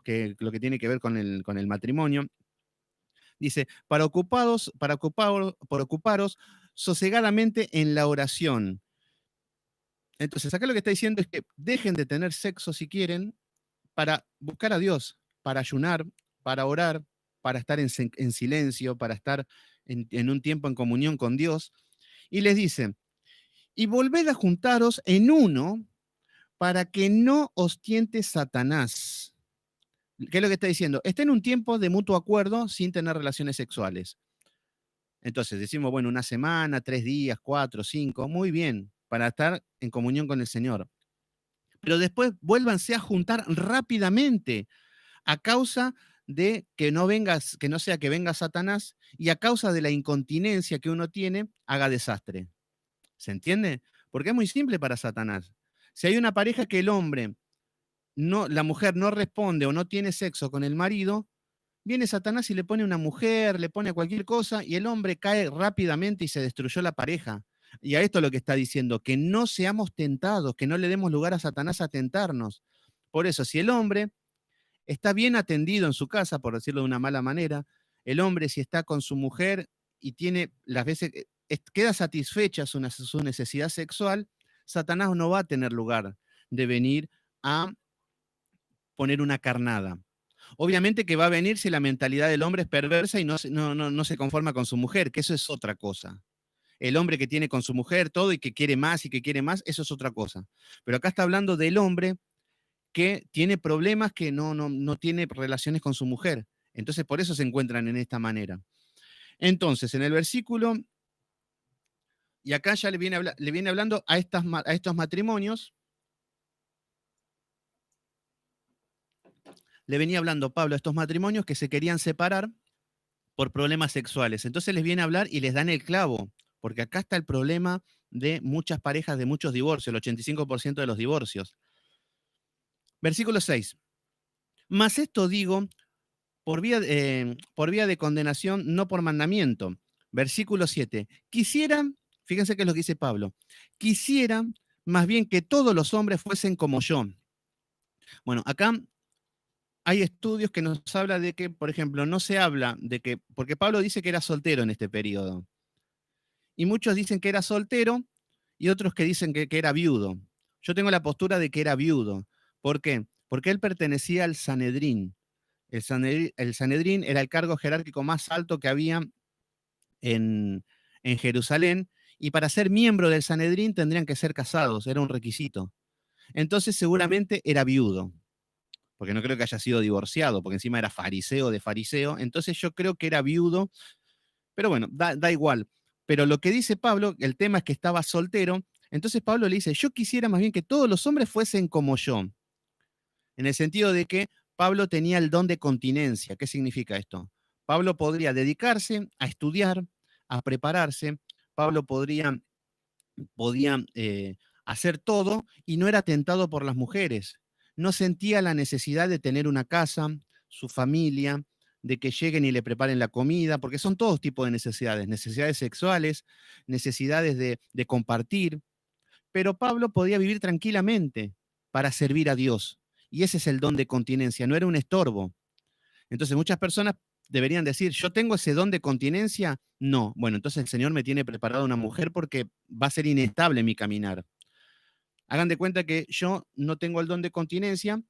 que lo que tiene que ver con el matrimonio. Dice, para ocuparos sosegadamente en la oración. Entonces, acá lo que está diciendo es que dejen de tener sexo si quieren para buscar a Dios, para ayunar, para orar, para estar en silencio, para estar en un tiempo en comunión con Dios. Y les dice, y volved a juntaros en uno para que no os tiente Satanás. ¿Qué es lo que está diciendo? Está en un tiempo de mutuo acuerdo sin tener relaciones sexuales. Entonces decimos, bueno, una semana, 3 días, 4, 5, muy bien, para estar en comunión con el Señor. Pero después vuélvanse a juntar rápidamente a causa de que no vengas, que no sea que venga Satanás y a causa de la incontinencia que uno tiene, haga desastre. ¿Se entiende? Porque es muy simple para Satanás. Si hay una pareja que el hombre no, la mujer no responde o no tiene sexo con el marido, viene Satanás y le pone una mujer, le pone cualquier cosa y el hombre cae rápidamente y se destruyó la pareja. Y a esto es lo que está diciendo, que no seamos tentados, que no le demos lugar a Satanás a tentarnos. Por eso, si el hombre está bien atendido en su casa, por decirlo de una mala manera, el hombre si está con su mujer y tiene las veces, queda satisfecha su necesidad sexual, Satanás no va a tener lugar de venir a poner una carnada. Obviamente que va a venir si la mentalidad del hombre es perversa y no se conforma con su mujer, que eso es otra cosa. El hombre que tiene con su mujer todo y que quiere más y que quiere más, eso es otra cosa. Pero acá está hablando del hombre que tiene problemas, que no tiene relaciones con su mujer. Entonces, por eso se encuentran en esta manera. Entonces, en el versículo, y acá ya le viene hablando a estos matrimonios, le venía hablando Pablo a estos matrimonios que se querían separar por problemas sexuales. Entonces les viene a hablar y les dan el clavo, porque acá está el problema de muchas parejas, de muchos divorcios, el 85% de los divorcios. Versículo 6. Mas esto digo por vía de condenación, no por mandamiento. Versículo 7. Quisiera, fíjense qué es lo que dice Pablo, quisiera más bien que todos los hombres fuesen como yo. Bueno, acá hay estudios que nos habla de que, por ejemplo, no se habla de que, porque Pablo dice que era soltero en este periodo, y muchos dicen que era soltero y otros que dicen que era viudo. Yo tengo la postura de que era viudo. ¿Por qué? Porque él pertenecía al Sanedrín. El Sanedrín era el cargo jerárquico más alto que había en, en Jerusalén, y para ser miembro del Sanedrín tendrían que ser casados, era un requisito. Entonces seguramente era viudo, porque no creo que haya sido divorciado, porque encima era fariseo de fariseo, entonces yo creo que era viudo, pero bueno, da igual. Pero lo que dice Pablo, el tema es que estaba soltero, entonces Pablo le dice, yo quisiera más bien que todos los hombres fuesen como yo, en el sentido de que Pablo tenía el don de continencia. ¿Qué significa esto? Pablo podría dedicarse a estudiar, a prepararse, Pablo podía hacer todo y no era tentado por las mujeres. No sentía la necesidad de tener una casa, su familia, de que lleguen y le preparen la comida, porque son todos tipos de necesidades, necesidades sexuales, necesidades de compartir, pero Pablo podía vivir tranquilamente para servir a Dios. Y ese es el don de continencia, no era un estorbo. Entonces muchas personas deberían decir, ¿yo tengo ese don de continencia? No. Bueno, entonces el Señor me tiene preparado una mujer porque va a ser inestable mi caminar. Hagan de cuenta que yo no tengo el don de continencia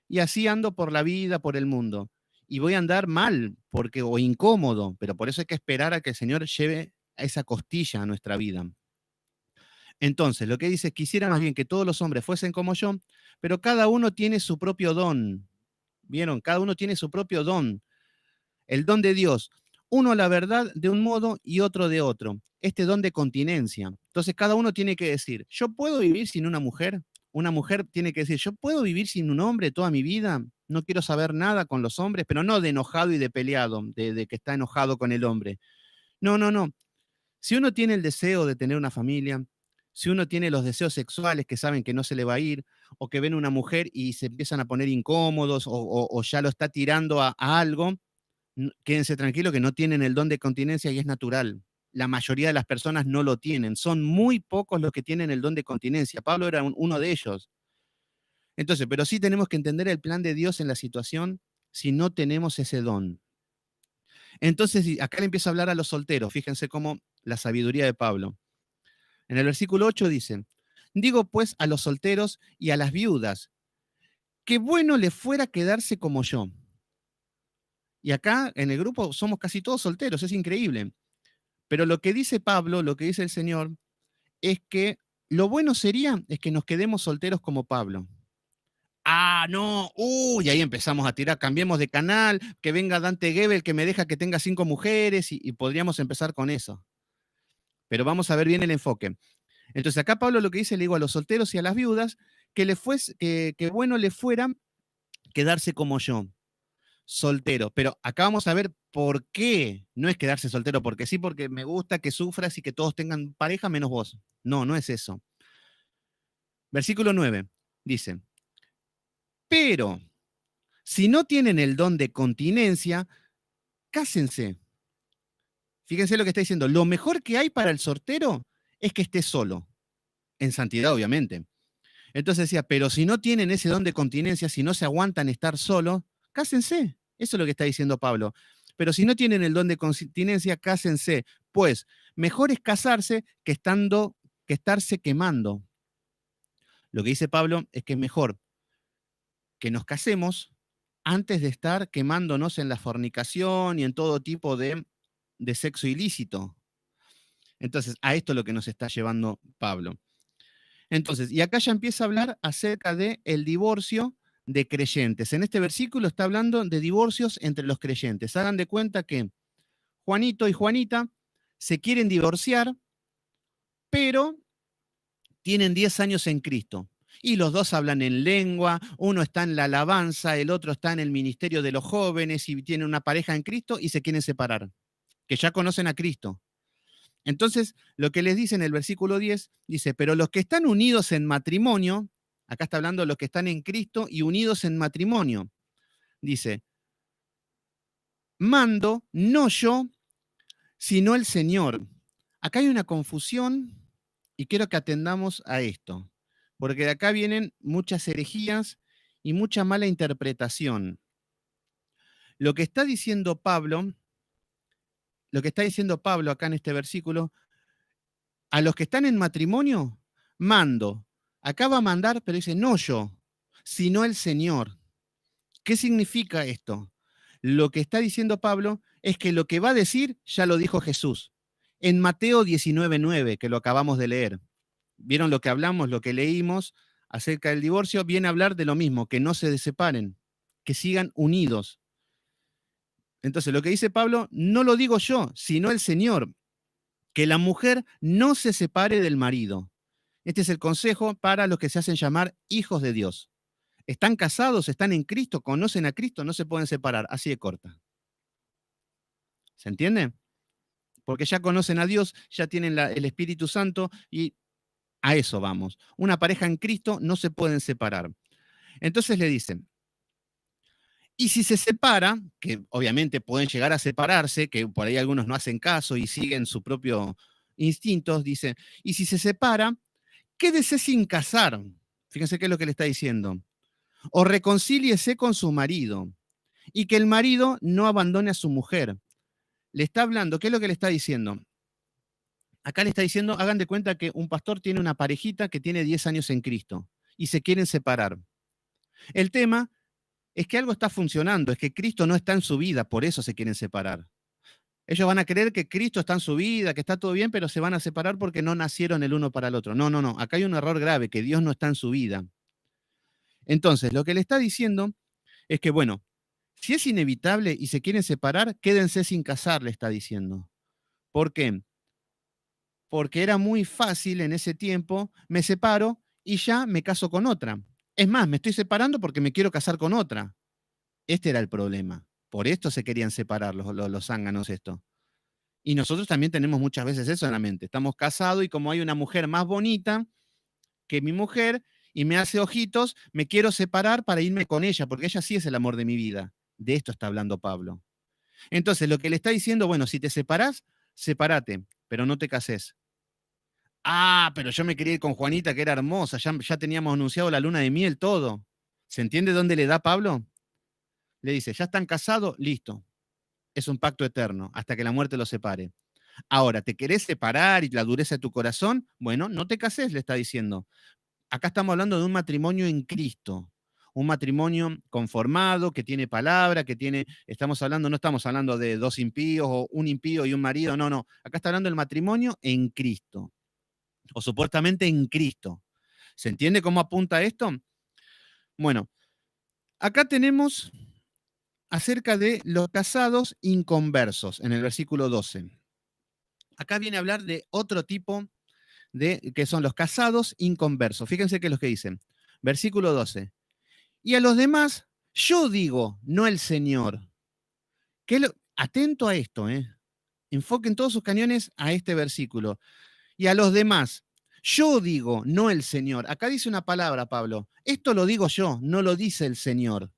y así ando por la vida, por el mundo. Y voy a andar mal porque, o incómodo, pero por eso hay que esperar a que el Señor lleve a esa costilla a nuestra vida. Entonces, lo que dice es, quisiera más bien que todos los hombres fuesen como yo, pero cada uno tiene su propio don. ¿Vieron? Cada uno tiene su propio don. El don de Dios. Uno la verdad de un modo y otro de otro. Este don de continencia. Entonces, cada uno tiene que decir, ¿yo puedo vivir sin una mujer? Una mujer tiene que decir, ¿yo puedo vivir sin un hombre toda mi vida? No quiero saber nada con los hombres, pero no de enojado y de peleado, de que está enojado con el hombre. No, no, no. Si uno tiene el deseo de tener una familia, si uno tiene los deseos sexuales que saben que no se le va a ir, o que ven una mujer y se empiezan a poner incómodos, o ya lo está tirando a algo, quédense tranquilos que no tienen el don de continencia y es natural. La mayoría de las personas no lo tienen. Son muy pocos los que tienen el don de continencia. Pablo era uno de ellos. Entonces, pero sí tenemos que entender el plan de Dios en la situación si no tenemos ese don. Entonces, acá le empieza a hablar a los solteros. Fíjense cómo la sabiduría de Pablo. En el versículo 8 dice, digo pues a los solteros y a las viudas, qué bueno le fuera quedarse como yo. Y acá en el grupo somos casi todos solteros, es increíble. Pero lo que dice Pablo, lo que dice el Señor, es que lo bueno sería es que nos quedemos solteros como Pablo. Ah, no, y ahí empezamos a tirar, cambiemos de canal, que venga Dante Gebel que me deja que tenga 5 mujeres y podríamos empezar con eso. Pero vamos a ver bien el enfoque. Entonces acá Pablo lo que dice, le digo a los solteros y a las viudas, que bueno le fuera quedarse como yo, soltero. Pero acá vamos a ver por qué. No es quedarse soltero porque sí, porque me gusta que sufras y que todos tengan pareja menos vos. No, no es eso. Versículo 9 dice, pero si no tienen el don de continencia, cásense. Fíjense lo que está diciendo. Lo mejor que hay para el soltero es que esté solo, en santidad obviamente. Entonces decía, pero si no tienen ese don de continencia, si no se aguantan estar solos, cásense. Eso es lo que está diciendo Pablo. Pero si no tienen el don de continencia, cásense. Pues mejor es casarse que estarse quemando. Lo que dice Pablo es que es mejor que nos casemos antes de estar quemándonos en la fornicación y en todo tipo de sexo ilícito. Entonces, a esto es lo que nos está llevando Pablo. Entonces, y acá ya empieza a hablar acerca del divorcio de creyentes. En este versículo está hablando de divorcios entre los creyentes. Hagan de cuenta que Juanito y Juanita se quieren divorciar, pero tienen 10 años en Cristo. Y los dos hablan en lengua, uno está en la alabanza, el otro está en el ministerio de los jóvenes y tienen una pareja en Cristo y se quieren separar, que ya conocen a Cristo. Entonces, lo que les dice en el versículo 10, dice, pero los que están unidos en matrimonio, acá está hablando de los que están en Cristo y unidos en matrimonio, dice, mando no yo, sino el Señor. Acá hay una confusión y quiero que atendamos a esto, porque de acá vienen muchas herejías y mucha mala interpretación. Lo que está diciendo Pablo, lo que está diciendo Pablo acá en este versículo, a los que están en matrimonio, mando. Acá va a mandar, pero dice, no yo, sino el Señor. ¿Qué significa esto? Lo que está diciendo Pablo es que lo que va a decir ya lo dijo Jesús. En Mateo 19:9, que lo acabamos de leer. ¿Vieron lo que hablamos, lo que leímos acerca del divorcio? Viene a hablar de lo mismo, que no se separen, que sigan unidos. Entonces, lo que dice Pablo, no lo digo yo, sino el Señor, que la mujer no se separe del marido. Este es el consejo para los que se hacen llamar hijos de Dios. Están casados, están en Cristo, conocen a Cristo, no se pueden separar, así de corta. ¿Se entiende? Porque ya conocen a Dios, ya tienen el Espíritu Santo y a eso vamos. Una pareja en Cristo no se pueden separar. Entonces le dicen, y si se separa, que obviamente pueden llegar a separarse, que por ahí algunos no hacen caso y siguen su propio instinto, dice, y si se separa, quédese sin casar. Fíjense qué es lo que le está diciendo. O reconcíliese con su marido y que el marido no abandone a su mujer. Le está hablando, ¿qué es lo que le está diciendo? Acá le está diciendo, hagan de cuenta que un pastor tiene una parejita que tiene 10 años en Cristo y se quieren separar. El tema es que algo está funcionando, es que Cristo no está en su vida, por eso se quieren separar. Ellos van a creer que Cristo está en su vida, que está todo bien, pero se van a separar porque no nacieron el uno para el otro. No, no, no. Acá hay un error grave, que Dios no está en su vida. Entonces, lo que le está diciendo es que, bueno, si es inevitable y se quieren separar, quédense sin casar, le está diciendo. ¿Por qué? Porque era muy fácil en ese tiempo, me separo y ya me caso con otra. Es más, me estoy separando porque me quiero casar con otra. Este era el problema. Por esto se querían separar los zánganos esto. Y nosotros también tenemos muchas veces eso en la mente. Estamos casados y como hay una mujer más bonita que mi mujer y me hace ojitos, me quiero separar para irme con ella, porque ella sí es el amor de mi vida. De esto está hablando Pablo. Entonces, lo que le está diciendo, bueno, si te separás, sepárate, pero no te cases. Ah, pero yo me quería ir con Juanita, que era hermosa, ya teníamos anunciado la luna de miel, todo. ¿Se entiende dónde le da Pablo? Le dice, ya están casados, listo. Es un pacto eterno, hasta que la muerte los separe. Ahora, ¿te querés separar y la dureza de tu corazón? Bueno, no te cases, le está diciendo. Acá estamos hablando de un matrimonio en Cristo. un matrimonio conformado, que tiene palabra, que tiene, no estamos hablando de dos impíos o un impío y un marido, no, no. Acá está hablando del matrimonio en Cristo, o supuestamente en Cristo. ¿Se entiende cómo apunta esto? Bueno, acá tenemos acerca de los casados inconversos en el versículo 12. Acá viene a hablar de otro tipo que son los casados inconversos. Fíjense qué es lo que dicen. Versículo 12. Y a los demás, yo digo, no el Señor. Atento a esto, enfoquen todos sus cañones a este versículo. Y a los demás, yo digo, no el Señor. Acá dice una palabra, Pablo. Esto lo digo yo, no lo dice el Señor.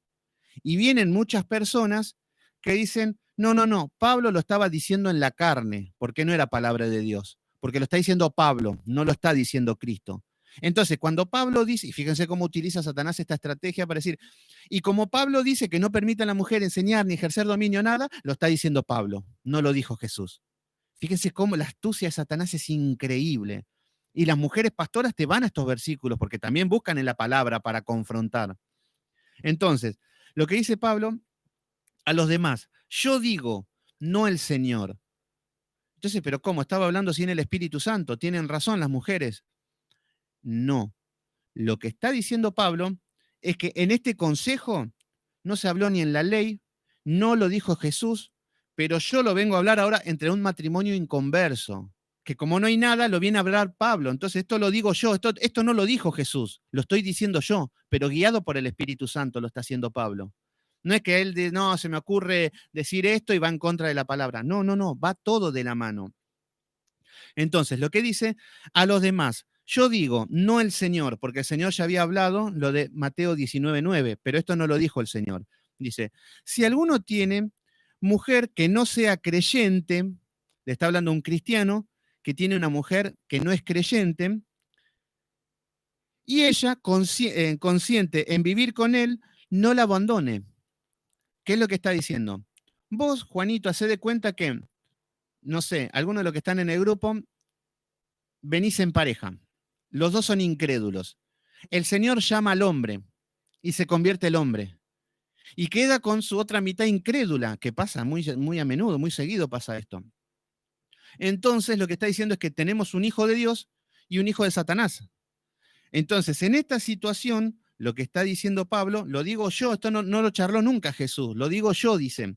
Y vienen muchas personas que dicen, no, no, no, Pablo lo estaba diciendo en la carne, porque no era palabra de Dios, porque lo está diciendo Pablo, no lo está diciendo Cristo. Entonces, cuando Pablo dice, y fíjense cómo utiliza Satanás esta estrategia para decir, y como Pablo dice que no permite a la mujer enseñar ni ejercer dominio nada, lo está diciendo Pablo, no lo dijo Jesús. Fíjense cómo la astucia de Satanás es increíble. Y las mujeres pastoras te van a estos versículos porque también buscan en la palabra para confrontar. Entonces, lo que dice Pablo a los demás, yo digo, no el Señor. Entonces, ¿pero cómo? Estaba hablando sin el Espíritu Santo. ¿Tienen razón las mujeres? No. Lo que está diciendo Pablo es que en este consejo no se habló ni en la ley, no lo dijo Jesús, pero yo lo vengo a hablar ahora entre un matrimonio inconverso, que como no hay nada, lo viene a hablar Pablo. Entonces, esto lo digo yo, esto no lo dijo Jesús, lo estoy diciendo yo, pero guiado por el Espíritu Santo lo está haciendo Pablo. No es que él no, se me ocurre decir esto y va en contra de la palabra. No, no, no, va todo de la mano. Entonces, lo que dice a los demás, yo digo, no el Señor, porque el Señor ya había hablado lo de Mateo 19:9, pero esto no lo dijo el Señor. Dice, si alguno tiene mujer que no sea creyente, le está hablando un cristiano que tiene una mujer que no es creyente, y ella, consciente en vivir con él, no la abandone. ¿Qué es lo que está diciendo? Vos, Juanito, hacé de cuenta que, no sé, algunos de los que están en el grupo, venís en pareja. Los dos son incrédulos. El Señor llama al hombre y se convierte el hombre. Y queda con su otra mitad incrédula, que pasa muy, muy a menudo, muy seguido pasa esto. Entonces lo que está diciendo es que tenemos un hijo de Dios y un hijo de Satanás. Entonces, en esta situación, lo que está diciendo Pablo, lo digo yo, esto no lo charló nunca Jesús, lo digo yo, dice.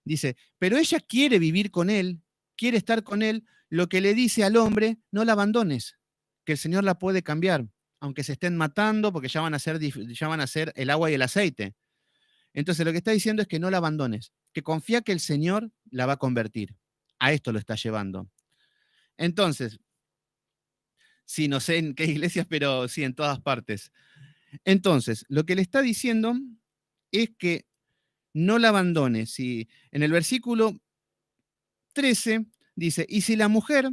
Dice, pero ella quiere vivir con él, quiere estar con él, lo que le dice al hombre, no la abandones, que el Señor la puede cambiar, aunque se estén matando, porque ya van a ser el agua y el aceite. Entonces lo que está diciendo es que no la abandones, que confía que el Señor la va a convertir. A esto lo está llevando. Entonces, sí, no sé en qué iglesias, pero sí, en todas partes. Entonces, lo que le está diciendo es que no la abandones. Si en el versículo 13 dice, y si la mujer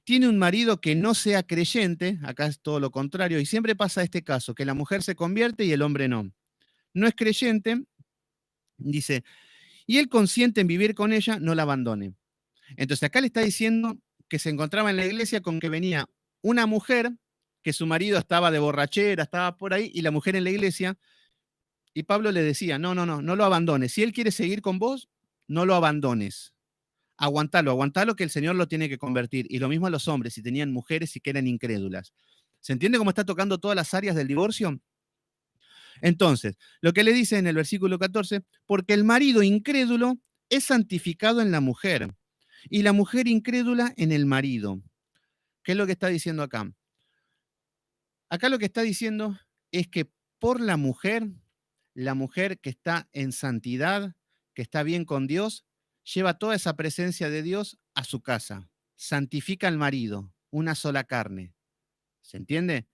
tiene un marido que no sea creyente, acá es todo lo contrario, y siempre pasa este caso, que la mujer se convierte y el hombre no. No es creyente, dice, y él consiente en vivir con ella, no la abandone. Entonces acá le está diciendo que se encontraba en la iglesia con que venía una mujer, que su marido estaba de borrachera, estaba por ahí, y la mujer en la iglesia, y Pablo le decía, no, no, no, no lo abandones. Si él quiere seguir con vos, no lo abandones. Aguantalo que el Señor lo tiene que convertir. Y lo mismo a los hombres, si tenían mujeres y que eran incrédulas. ¿Se entiende cómo está tocando todas las áreas del divorcio? Entonces, lo que le dice en el versículo 14, porque el marido incrédulo es santificado en la mujer y la mujer incrédula en el marido. ¿Qué es lo que está diciendo acá? Acá lo que está diciendo es que por la mujer que está en santidad, que está bien con Dios, lleva toda esa presencia de Dios a su casa. Santifica al marido, una sola carne. ¿Se entiende?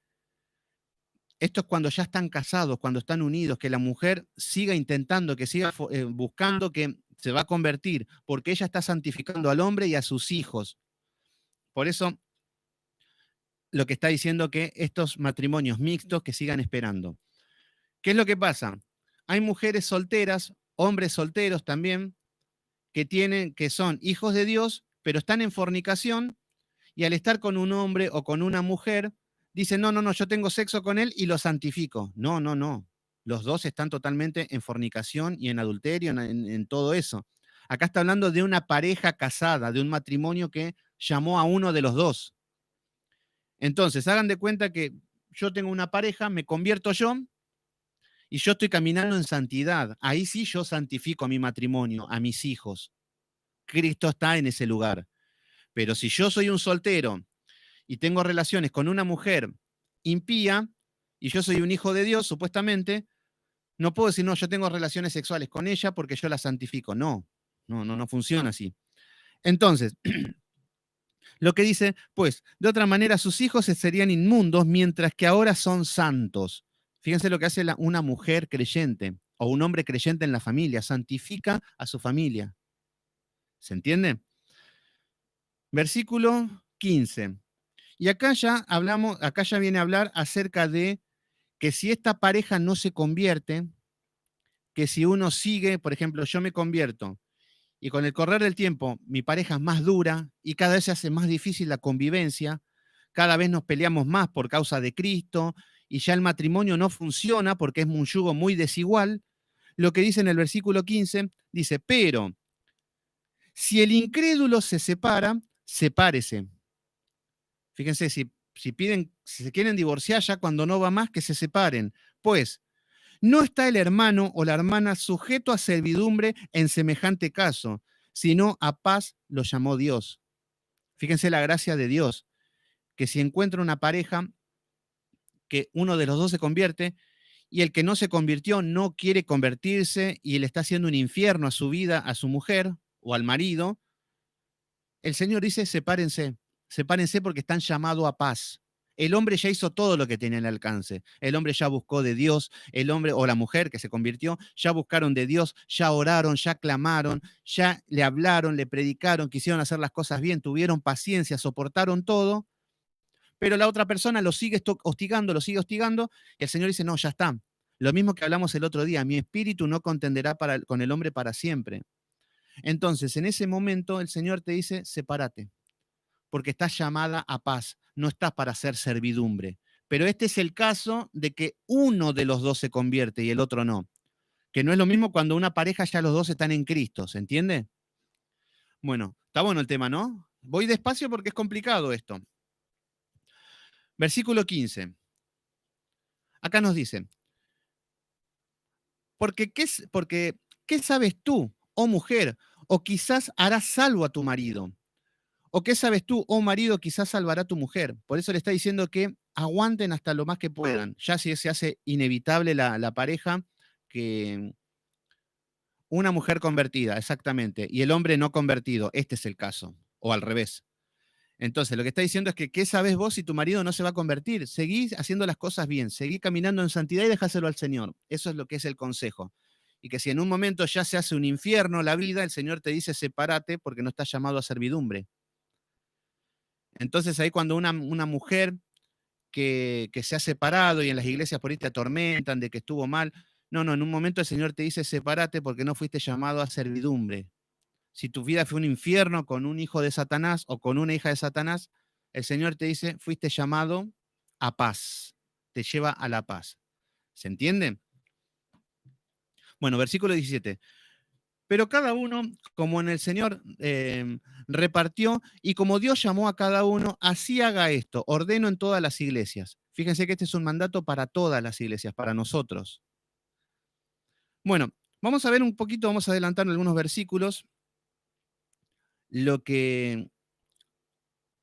Esto es cuando ya están casados, cuando están unidos, que la mujer siga intentando, que siga buscando que se va a convertir, porque ella está santificando al hombre y a sus hijos. Por eso, lo que está diciendo que estos matrimonios mixtos que sigan esperando. ¿Qué es lo que pasa? Hay mujeres solteras, hombres solteros también, que son hijos de Dios, pero están en fornicación y al estar con un hombre o con una mujer, dicen, no, no, no, yo tengo sexo con él y lo santifico. No, no, no. Los dos están totalmente en fornicación y en adulterio, en todo eso. Acá está hablando de una pareja casada, de un matrimonio que llamó a uno de los dos. Entonces, hagan de cuenta que yo tengo una pareja, me convierto yo y yo estoy caminando en santidad. Ahí sí yo santifico a mi matrimonio, a mis hijos. Cristo está en ese lugar. Pero si yo soy un soltero y tengo relaciones con una mujer impía y yo soy un hijo de Dios, supuestamente, no puedo decir, no, yo tengo relaciones sexuales con ella porque yo la santifico. No, no funciona así. Entonces, lo que dice, pues, de otra manera sus hijos serían inmundos mientras que ahora son santos. Fíjense lo que hace una mujer creyente o un hombre creyente en la familia, santifica a su familia. ¿Se entiende? Versículo 15. Y acá ya viene a hablar acerca de que si esta pareja no se convierte, que si uno sigue, por ejemplo, yo me convierto y con el correr del tiempo mi pareja es más dura y cada vez se hace más difícil la convivencia, cada vez nos peleamos más por causa de Cristo y ya el matrimonio no funciona porque es un yugo muy desigual, lo que dice en el versículo 15, dice, pero si el incrédulo se separa, sepárese. Fíjense, si se quieren divorciar ya cuando no va más, que se separen. Pues no está el hermano o la hermana sujeto a servidumbre en semejante caso, sino a paz lo llamó Dios. Fíjense la gracia de Dios, que si encuentra una pareja, que uno de los dos se convierte y el que no se convirtió no quiere convertirse y le está haciendo un infierno a su vida, a su mujer o al marido, el Señor dice, sepárense, sepárense porque están llamados a paz. El hombre ya hizo todo lo que tenía al alcance. El hombre ya buscó de Dios, el hombre o la mujer que se convirtió, ya buscaron de Dios, ya oraron, ya clamaron, ya le hablaron, le predicaron, quisieron hacer las cosas bien, tuvieron paciencia, soportaron todo, pero la otra persona lo sigue hostigando, lo sigue hostigando, y el Señor dice, no, ya está. Lo mismo que hablamos el otro día, mi espíritu no contenderá con el hombre para siempre. Entonces, en ese momento, el Señor te dice, sepárate porque estás llamada a paz, no estás para hacer servidumbre. Pero este es el caso de que uno de los dos se convierte y el otro no. Que no es lo mismo cuando una pareja ya los dos están en Cristo, ¿se entiende? Bueno, está bueno el tema, ¿no? Voy despacio porque es complicado esto. Versículo 15. Acá nos dice, porque ¿qué sabes tú, oh mujer? O quizás harás salvo a tu marido. ¿O qué sabes tú, oh marido, quizás salvará a tu mujer? Por eso le está diciendo que aguanten hasta lo más que puedan. Ya si se hace inevitable la pareja, que una mujer convertida, exactamente, y el hombre no convertido, este es el caso, o al revés. Entonces, lo que está diciendo es que, ¿qué sabes vos si tu marido no se va a convertir? Seguí haciendo las cosas bien, seguí caminando en santidad y dejáselo al Señor. Eso es lo que es el consejo. Y que si en un momento ya se hace un infierno la vida, el Señor te dice, sepárate porque no estás llamado a servidumbre. Entonces ahí cuando una mujer que se ha separado y en las iglesias por ahí te atormentan de que estuvo mal, no, en un momento el Señor te dice, sepárate porque no fuiste llamado a servidumbre. Si tu vida fue un infierno con un hijo de Satanás o con una hija de Satanás, el Señor te dice, fuiste llamado a paz, te lleva a la paz. ¿Se entiende? Bueno, versículo 17. Pero cada uno, como en el Señor repartió, y como Dios llamó a cada uno, así haga esto. Ordeno en todas las iglesias. Fíjense que este es un mandato para todas las iglesias, para nosotros. Bueno, vamos a ver un poquito, vamos a adelantar algunos versículos, lo que,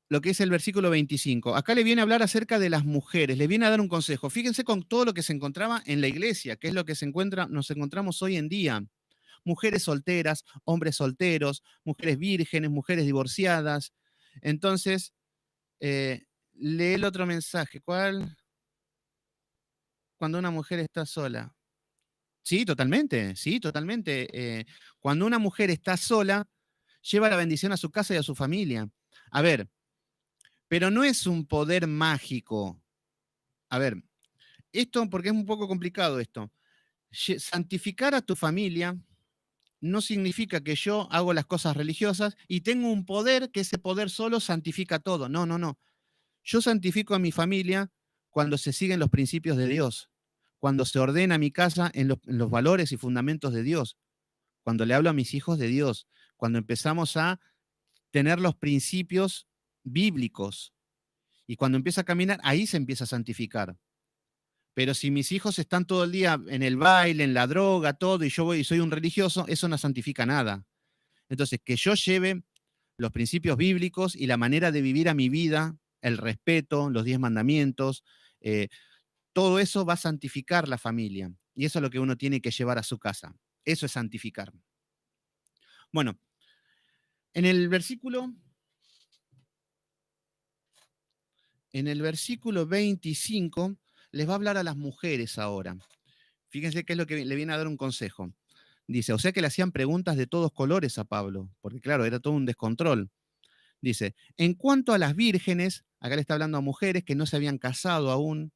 lo que es el versículo 25. Acá le viene a hablar acerca de las mujeres, le viene a dar un consejo. Fíjense con todo lo que se encontraba en la iglesia, que es lo que nos encontramos hoy en día. Mujeres solteras, hombres solteros, mujeres vírgenes, mujeres divorciadas. Entonces, lee el otro mensaje. ¿Cuál? Cuando una mujer está sola. Sí, totalmente, sí, totalmente. Cuando una mujer está sola, lleva la bendición a su casa y a su familia. A ver, pero no es un poder mágico. A ver, esto, porque es un poco complicado esto. Santificar a tu familia no significa que yo hago las cosas religiosas y tengo un poder que ese poder solo santifica todo. No. Yo santifico a mi familia cuando se siguen los principios de Dios, cuando se ordena mi casa en los valores y fundamentos de Dios, cuando le hablo a mis hijos de Dios, cuando empezamos a tener los principios bíblicos. Y cuando empieza a caminar, ahí se empieza a santificar. Pero si mis hijos están todo el día en el baile, en la droga, todo, y yo voy y soy un religioso, eso no santifica nada. Entonces, que yo lleve los principios bíblicos y la manera de vivir a mi vida, el respeto, los 10 mandamientos, eh, todo eso va a santificar la familia. Y eso es lo que uno tiene que llevar a su casa. Eso es santificar. Bueno, en el versículo, en el versículo 25 les va a hablar a las mujeres ahora. Fíjense qué es lo que le viene a dar un consejo. Dice, o sea que le hacían preguntas de todos colores a Pablo, porque claro, era todo un descontrol. Dice, en cuanto a las vírgenes, acá le está hablando a mujeres que no se habían casado aún,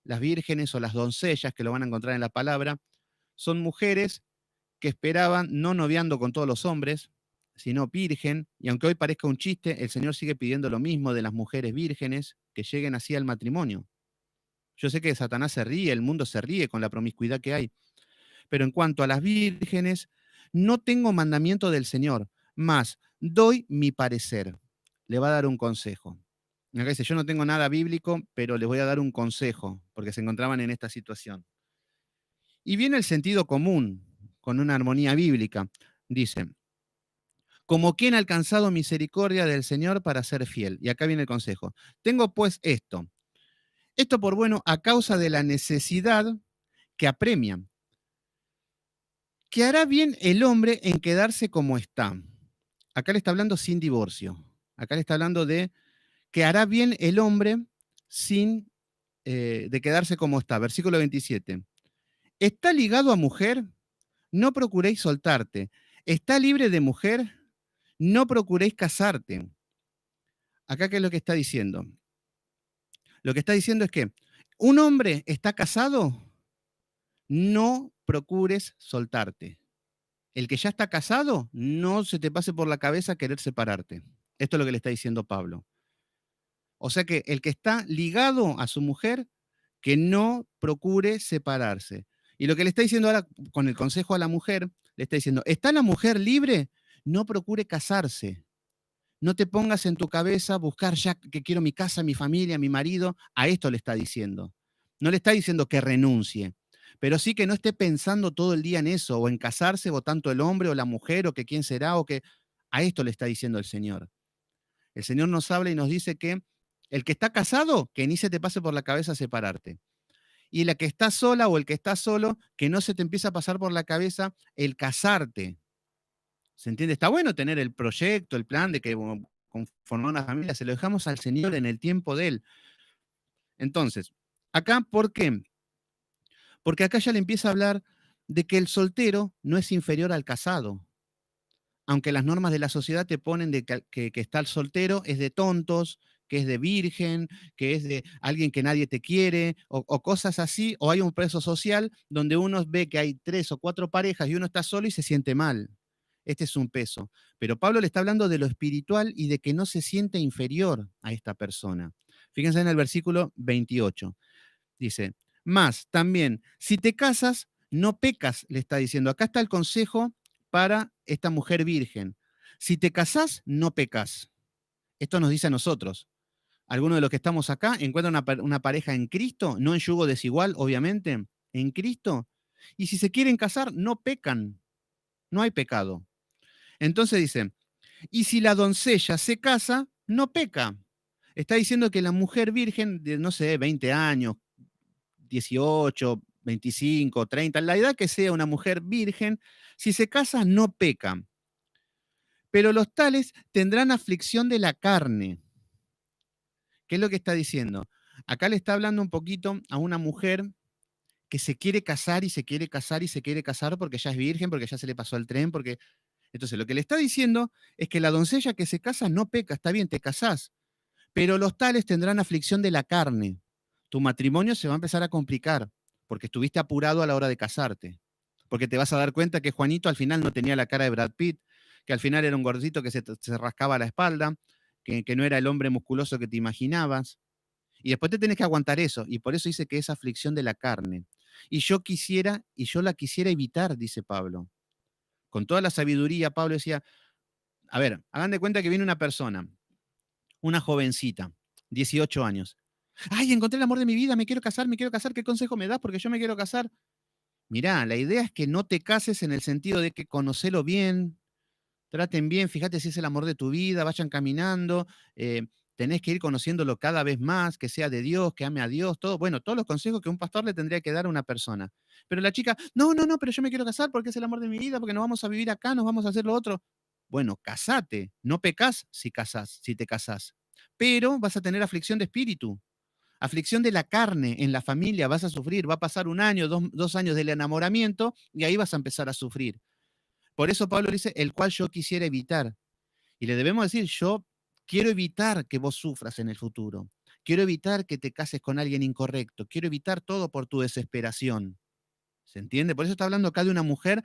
las vírgenes o las doncellas, que lo van a encontrar en la palabra, son mujeres que esperaban no noviando con todos los hombres, sino virgen, y aunque hoy parezca un chiste, el Señor sigue pidiendo lo mismo de las mujeres vírgenes, que lleguen así al matrimonio. Yo sé que Satanás se ríe, el mundo se ríe con la promiscuidad que hay, pero en cuanto a las vírgenes, no tengo mandamiento del Señor, mas doy mi parecer. Le va a dar un consejo. Acá dice, yo no tengo nada bíblico, pero les voy a dar un consejo, porque se encontraban en esta situación. Y viene el sentido común, con una armonía bíblica. Dice, como quien ha alcanzado misericordia del Señor para ser fiel. Y acá viene el consejo. Tengo pues esto por bueno a causa de la necesidad que apremia. Que hará bien el hombre en quedarse como está. Acá le está hablando sin divorcio. Acá le está hablando de que hará bien el hombre sin de quedarse como está. Versículo 27. ¿Está ligado a mujer? No procuréis soltarte. ¿Está libre de mujer? No procuréis casarte. Acá, ¿qué es lo que está diciendo? Lo que está diciendo es que un hombre está casado, no procures soltarte. El que ya está casado, no se te pase por la cabeza querer separarte. Esto es lo que le está diciendo Pablo. O sea que el que está ligado a su mujer, que no procure separarse. Y lo que le está diciendo ahora con el consejo a la mujer, le está diciendo, ¿está la mujer libre? No procure casarse. No te pongas en tu cabeza buscar ya que quiero mi casa, mi familia, mi marido. A esto le está diciendo. No le está diciendo que renuncie, pero sí que no esté pensando todo el día en eso, o en casarse, o tanto el hombre o la mujer, o que quién será, o que... A esto le está diciendo el Señor. El Señor nos habla y nos dice que el que está casado, que ni se te pase por la cabeza separarte. Y la que está sola o el que está solo, que no se te empiece a pasar por la cabeza el casarte. ¿Se entiende? Está bueno tener el proyecto, el plan de que bueno, conformar una familia, se lo dejamos al Señor en el tiempo de Él. Entonces, acá, ¿por qué? Porque acá ya le empieza a hablar de que el soltero no es inferior al casado. Aunque las normas de la sociedad te ponen de que está el soltero, es de tontos, que es de virgen, que es de alguien que nadie te quiere, o cosas así, o hay un preso social donde uno ve que hay 3 o 4 parejas y uno está solo y se siente mal. Este es un peso. Pero Pablo le está hablando de lo espiritual y de que no se siente inferior a esta persona. Fíjense en el versículo 28. Dice, más también, si te casas, no pecas, le está diciendo. Acá está el consejo para esta mujer virgen. Si te casás, no pecas. Esto nos dice a nosotros. Algunos de los que estamos acá encuentran una pareja en Cristo, no en yugo desigual, obviamente, en Cristo. Y si se quieren casar, no pecan. No hay pecado. Entonces dice, y si la doncella se casa, no peca. Está diciendo que la mujer virgen de, no sé, 20 años, 18, 25, 30, la edad que sea una mujer virgen, si se casa no peca. Pero los tales tendrán aflicción de la carne. ¿Qué es lo que está diciendo? Acá le está hablando un poquito a una mujer que se quiere casar y se quiere casar y se quiere casar porque ya es virgen, porque ya se le pasó el tren, porque... Entonces lo que le está diciendo es que la doncella que se casa no peca, está bien, te casás, pero los tales tendrán aflicción de la carne. Tu matrimonio se va a empezar a complicar porque estuviste apurado a la hora de casarte. Porque te vas a dar cuenta que Juanito al final no tenía la cara de Brad Pitt, que al final era un gordito que se rascaba la espalda, que no era el hombre musculoso que te imaginabas. Y después te tenés que aguantar eso. Y por eso dice que es aflicción de la carne. y yo la quisiera evitar, dice Pablo. Con toda la sabiduría, Pablo decía, a ver, hagan de cuenta que viene una persona, una jovencita, 18 años. Ay, encontré el amor de mi vida, me quiero casar, ¿qué consejo me das? Porque yo me quiero casar. Mirá, la idea es que no te cases en el sentido de que conocelo bien, traten bien, fíjate si es el amor de tu vida, vayan caminando, tenés que ir conociéndolo cada vez más, que sea de Dios, que ame a Dios, todo, bueno, todos los consejos que un pastor le tendría que dar a una persona. Pero la chica, no, no, no, pero yo me quiero casar porque es el amor de mi vida, porque nos vamos a vivir acá, nos vamos a hacer lo otro. Bueno, casate, no pecás si casás, si te casás, pero vas a tener aflicción de espíritu. Aflicción de la carne en la familia, vas a sufrir, va a pasar un año, 2 años del enamoramiento y ahí vas a empezar a sufrir. Por eso Pablo dice, el cual yo quisiera evitar. Y le debemos decir, yo quiero evitar que vos sufras en el futuro. Quiero evitar que te cases con alguien incorrecto. Quiero evitar todo por tu desesperación. ¿Se entiende? Por eso está hablando acá de una mujer,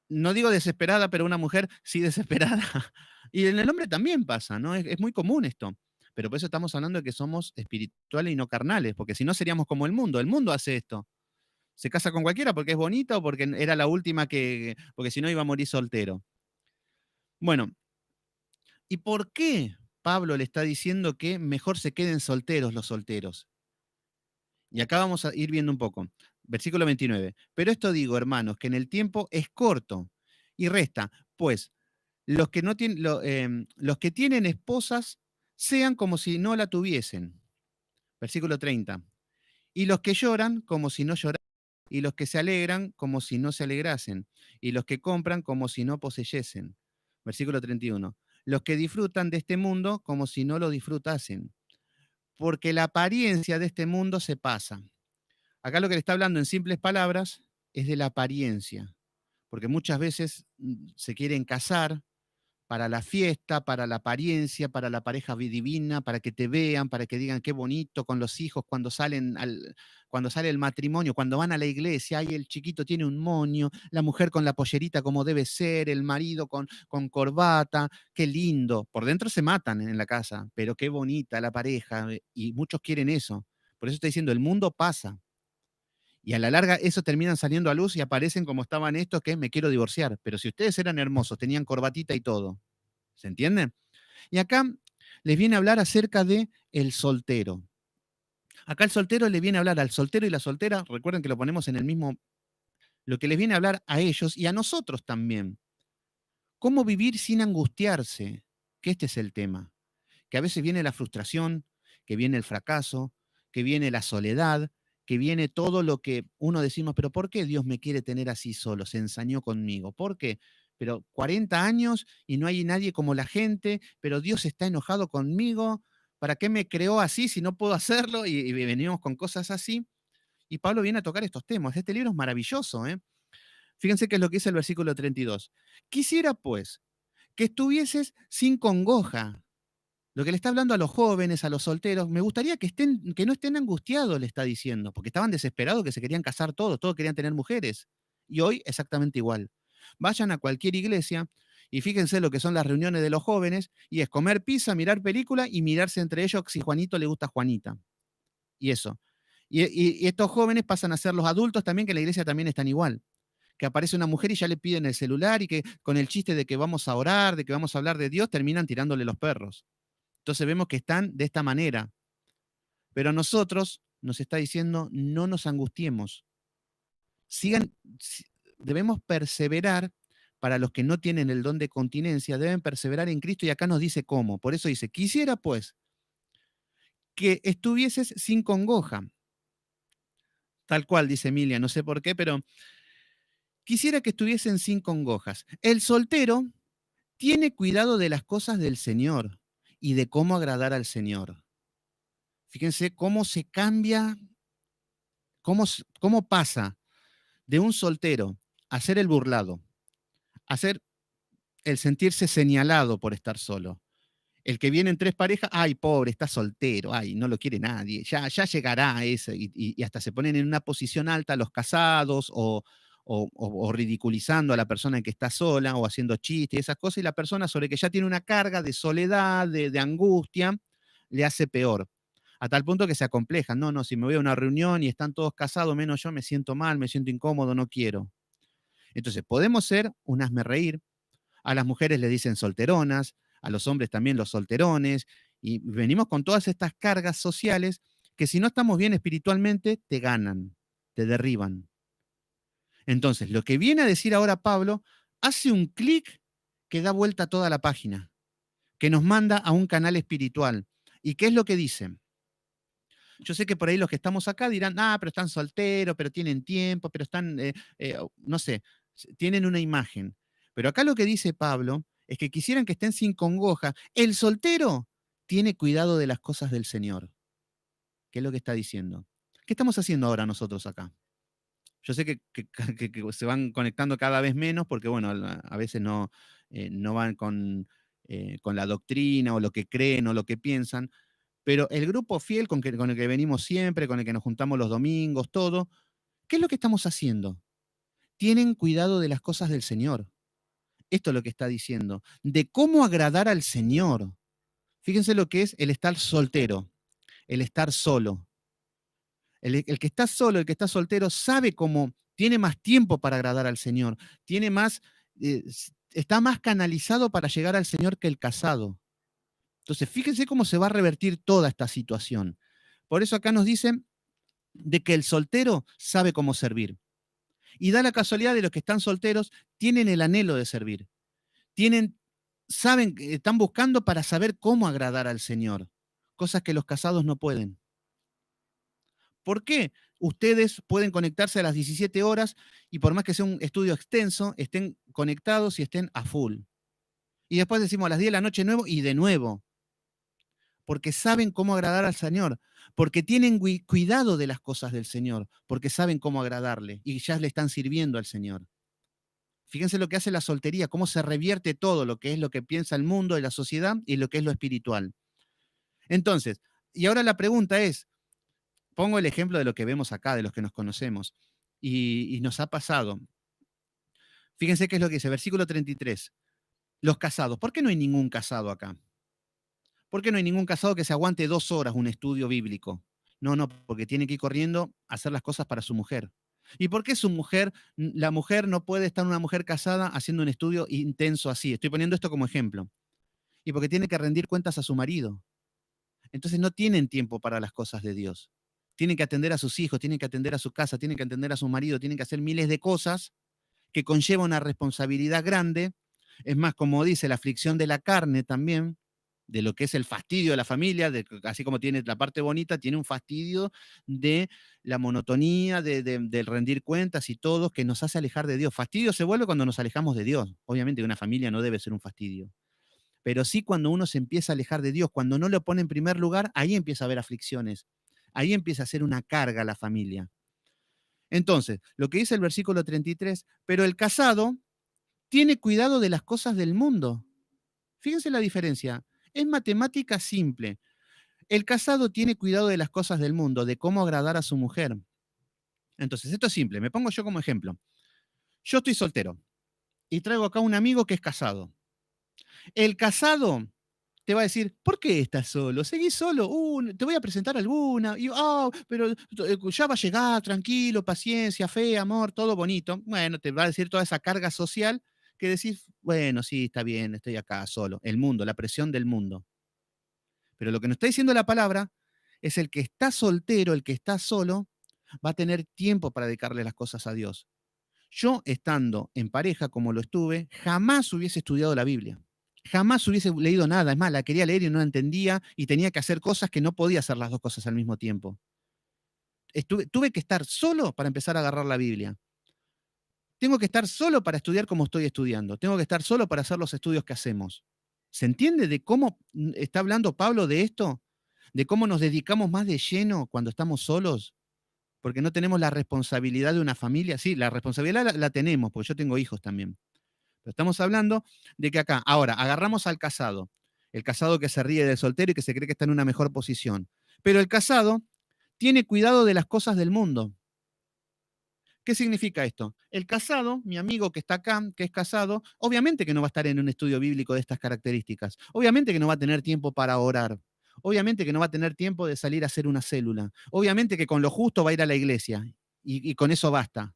no digo desesperada, pero una mujer sí desesperada. Y en el hombre también pasa, ¿no? Es muy común esto. Pero por eso estamos hablando de que somos espirituales y no carnales, porque si no seríamos como el mundo. El mundo hace esto. Se casa con cualquiera porque es bonita o porque era la última porque si no iba a morir soltero. Bueno, ¿y por qué Pablo le está diciendo que mejor se queden solteros los solteros? Y acá vamos a ir viendo un poco. Versículo 29. Pero esto digo, hermanos, que en el tiempo es corto y resta, pues los que, no tienen, los que tienen esposas sean como si no la tuviesen. Versículo 30. Y los que lloran como si no lloraran, y los que se alegran como si no se alegrasen, y los que compran como si no poseyesen. Versículo 31. Los que disfrutan de este mundo como si no lo disfrutasen, porque la apariencia de este mundo se pasa. Acá lo que le está hablando en simples palabras es de la apariencia, porque muchas veces se quieren casar para la fiesta, para la apariencia, para la pareja divina, para que te vean, para que digan qué bonito con los hijos cuando sale el matrimonio, cuando van a la iglesia, ahí el chiquito tiene un moño, la mujer con la pollerita como debe ser, el marido con corbata, qué lindo. Por dentro se matan en la casa, pero qué bonita la pareja, y muchos quieren eso. Por eso estoy diciendo, el mundo pasa. Y a la larga eso terminan saliendo a luz y aparecen como estaban estos que me quiero divorciar. Pero si ustedes eran hermosos, tenían corbatita y todo. ¿Se entiende? Y acá les viene a hablar acerca de el soltero. Acá el soltero le viene a hablar al soltero y la soltera, recuerden que lo ponemos en el mismo, lo que les viene a hablar a ellos y a nosotros también. ¿Cómo vivir sin angustiarse? Que este es el tema. Que a veces viene la frustración, que viene el fracaso, que viene la soledad, que viene todo lo que uno decimos, pero ¿por qué Dios me quiere tener así solo? Se ensañó conmigo. ¿Por qué? Pero 40 años y no hay nadie como la gente, pero Dios está enojado conmigo. ¿Para qué me creó así si no puedo hacerlo? Y venimos con cosas así. Y Pablo viene a tocar estos temas. Este libro es maravilloso, ¿eh? Fíjense qué es lo que dice el versículo 32. Quisiera, pues, que estuvieses sin congoja. Lo que le está hablando a los jóvenes, a los solteros, me gustaría que no estén angustiados, le está diciendo, porque estaban desesperados, que se querían casar todos querían tener mujeres. Y hoy exactamente igual. Vayan a cualquier iglesia y fíjense lo que son las reuniones de los jóvenes, y es comer pizza, mirar película y mirarse entre ellos si Juanito le gusta a Juanita. Y eso. Y estos jóvenes pasan a ser los adultos también, que en la iglesia también están igual. Que aparece una mujer y ya le piden el celular y que con el chiste de que vamos a orar, de que vamos a hablar de Dios, terminan tirándole los perros. Entonces vemos que están de esta manera. Pero a nosotros nos está diciendo, no nos angustiemos. Sigan, debemos perseverar. Para los que no tienen el don de continencia, deben perseverar en Cristo y acá nos dice cómo. Por eso dice, quisiera pues que estuvieses sin congoja. Tal cual, dice Emilia, no sé por qué, pero quisiera que estuviesen sin congojas. El soltero tiene cuidado de las cosas del Señor y de cómo agradar al Señor. Fíjense cómo se cambia, cómo pasa de un soltero a ser el burlado, a ser el sentirse señalado por estar solo. El que viene en tres parejas, ay, pobre, está soltero, ay, no lo quiere nadie, ya llegará ese, y hasta se ponen en una posición alta los casados o ridiculizando a la persona que está sola o haciendo chistes y esas cosas, y la persona sobre que ya tiene una carga de soledad, de angustia, le hace peor. a tal punto que se acomplejan. No, no, si me voy a una reunión y están todos casados, menos yo, me siento mal, me siento incómodo, no quiero. Entonces, podemos ser un reír. A las mujeres le dicen solteronas, a los hombres también los solterones, y venimos con todas estas cargas sociales que si no estamos bien espiritualmente, te ganan, te derriban. Entonces, lo que viene a decir ahora Pablo hace un clic que da vuelta a toda la página, que nos manda a un canal espiritual. ¿Y qué es lo que dice? Yo sé que por ahí los que estamos acá dirán, pero están solteros, pero tienen tiempo, pero están, no sé, tienen una imagen. Pero acá lo que dice Pablo es que quisieran que estén sin congoja. El soltero tiene cuidado de las cosas del Señor. ¿Qué es lo que está diciendo? ¿Qué estamos haciendo ahora nosotros acá? Yo sé que se van conectando cada vez menos porque, bueno, a veces no van con la doctrina o lo que creen o lo que piensan, pero el grupo fiel con el que venimos siempre, con el que nos juntamos los domingos, todo, ¿qué es lo que estamos haciendo? Tienen cuidado de las cosas del Señor. Esto es lo que está diciendo, de cómo agradar al Señor. Fíjense lo que es el estar soltero, el estar solo. El que está solo, el que está soltero, sabe cómo tiene más tiempo para agradar al Señor, tiene más, está más canalizado para llegar al Señor que el casado. Entonces, fíjense cómo se va a revertir toda esta situación. Por eso acá nos dicen de que el soltero sabe cómo servir. Y da la casualidad de los que están solteros, tienen el anhelo de servir. Tienen, saben, están buscando para saber cómo agradar al Señor. Cosas que los casados no pueden. ¿Por qué? Ustedes pueden conectarse a las 17 horas y por más que sea un estudio extenso, estén conectados y estén a full. Y después decimos a las 10 de la noche nuevo y de nuevo. Porque saben cómo agradar al Señor, porque tienen cuidado de las cosas del Señor, porque saben cómo agradarle y ya le están sirviendo al Señor. Fíjense lo que hace la soltería, cómo se revierte todo lo que es lo que piensa el mundo y la sociedad y lo que es lo espiritual. Entonces, y ahora la pregunta es, pongo el ejemplo de lo que vemos acá, de los que nos conocemos, y nos ha pasado. Fíjense qué es lo que dice, versículo 33. Los casados. ¿Por qué no hay ningún casado acá? ¿Por qué no hay ningún casado que se aguante 2 horas un estudio bíblico? No, no, porque tiene que ir corriendo a hacer las cosas para su mujer. ¿Y por qué su mujer, la mujer no puede estar una mujer casada haciendo un estudio intenso así? Estoy poniendo esto como ejemplo. Y porque tiene que rendir cuentas a su marido. Entonces no tienen tiempo para las cosas de Dios. Tienen que atender a sus hijos, tienen que atender a su casa, tienen que atender a su marido, tienen que hacer miles de cosas que conlleva una responsabilidad grande. Es más, como dice, la aflicción de la carne también, de lo que es el fastidio de la familia, así como tiene la parte bonita, tiene un fastidio de la monotonía, del rendir cuentas y todo, que nos hace alejar de Dios. Fastidio se vuelve cuando nos alejamos de Dios. Obviamente una familia no debe ser un fastidio. Pero sí cuando uno se empieza a alejar de Dios, cuando no lo pone en primer lugar, ahí empieza a haber aflicciones. Ahí empieza a ser una carga a la familia. Entonces, lo que dice el versículo 33, pero el casado tiene cuidado de las cosas del mundo. Fíjense la diferencia. Es matemática simple. El casado tiene cuidado de las cosas del mundo, de cómo agradar a su mujer. Entonces, esto es simple. Me pongo yo como ejemplo. Yo estoy soltero y traigo acá un amigo que es casado. El casado te va a decir, ¿por qué estás solo? Seguí solo, te voy a presentar alguna, y, pero ya va a llegar, tranquilo, paciencia, fe, amor, todo bonito. Bueno, te va a decir toda esa carga social que decís, bueno, sí, está bien, estoy acá solo. El mundo, la presión del mundo. Pero lo que nos está diciendo la palabra es el que está soltero, el que está solo, va a tener tiempo para dedicarle las cosas a Dios. Yo, estando en pareja como lo estuve, jamás hubiese estudiado la Biblia. Jamás hubiese leído nada. Es más, la quería leer y no la entendía y tenía que hacer cosas que no podía hacer las dos cosas al mismo tiempo. Tuve que estar solo para empezar a agarrar la Biblia. Tengo que estar solo para estudiar como estoy estudiando. Tengo que estar solo para hacer los estudios que hacemos. ¿Se entiende de cómo está hablando Pablo de esto? De cómo nos dedicamos más de lleno cuando estamos solos, porque no tenemos la responsabilidad de una familia. Sí, la responsabilidad la tenemos, porque yo tengo hijos también. Pero estamos hablando de que acá, ahora, agarramos al casado, el casado que se ríe del soltero y que se cree que está en una mejor posición. Pero el casado tiene cuidado de las cosas del mundo. ¿Qué significa esto? El casado, mi amigo que está acá, que es casado, obviamente que no va a estar en un estudio bíblico de estas características. Obviamente que no va a tener tiempo para orar. Obviamente que no va a tener tiempo de salir a hacer una célula. Obviamente que con lo justo va a ir a la iglesia y con eso basta.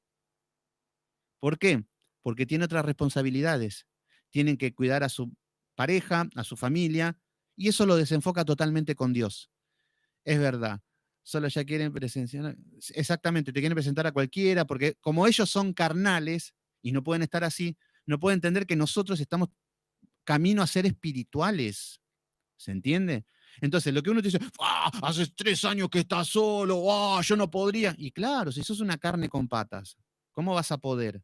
¿Por qué? Porque tiene otras responsabilidades. Tienen que cuidar a su pareja, a su familia, y eso lo desenfoca totalmente con Dios. Es verdad. Solo ya quieren presenciar. Exactamente, te quieren presentar a cualquiera, porque como ellos son carnales y no pueden estar así, no pueden entender que nosotros estamos camino a ser espirituales. ¿Se entiende? Entonces, lo que uno te dice, ¡ah! Hace 3 años que estás solo, ¡ah! Yo no podría. Y claro, si sos una carne con patas, ¿cómo vas a poder?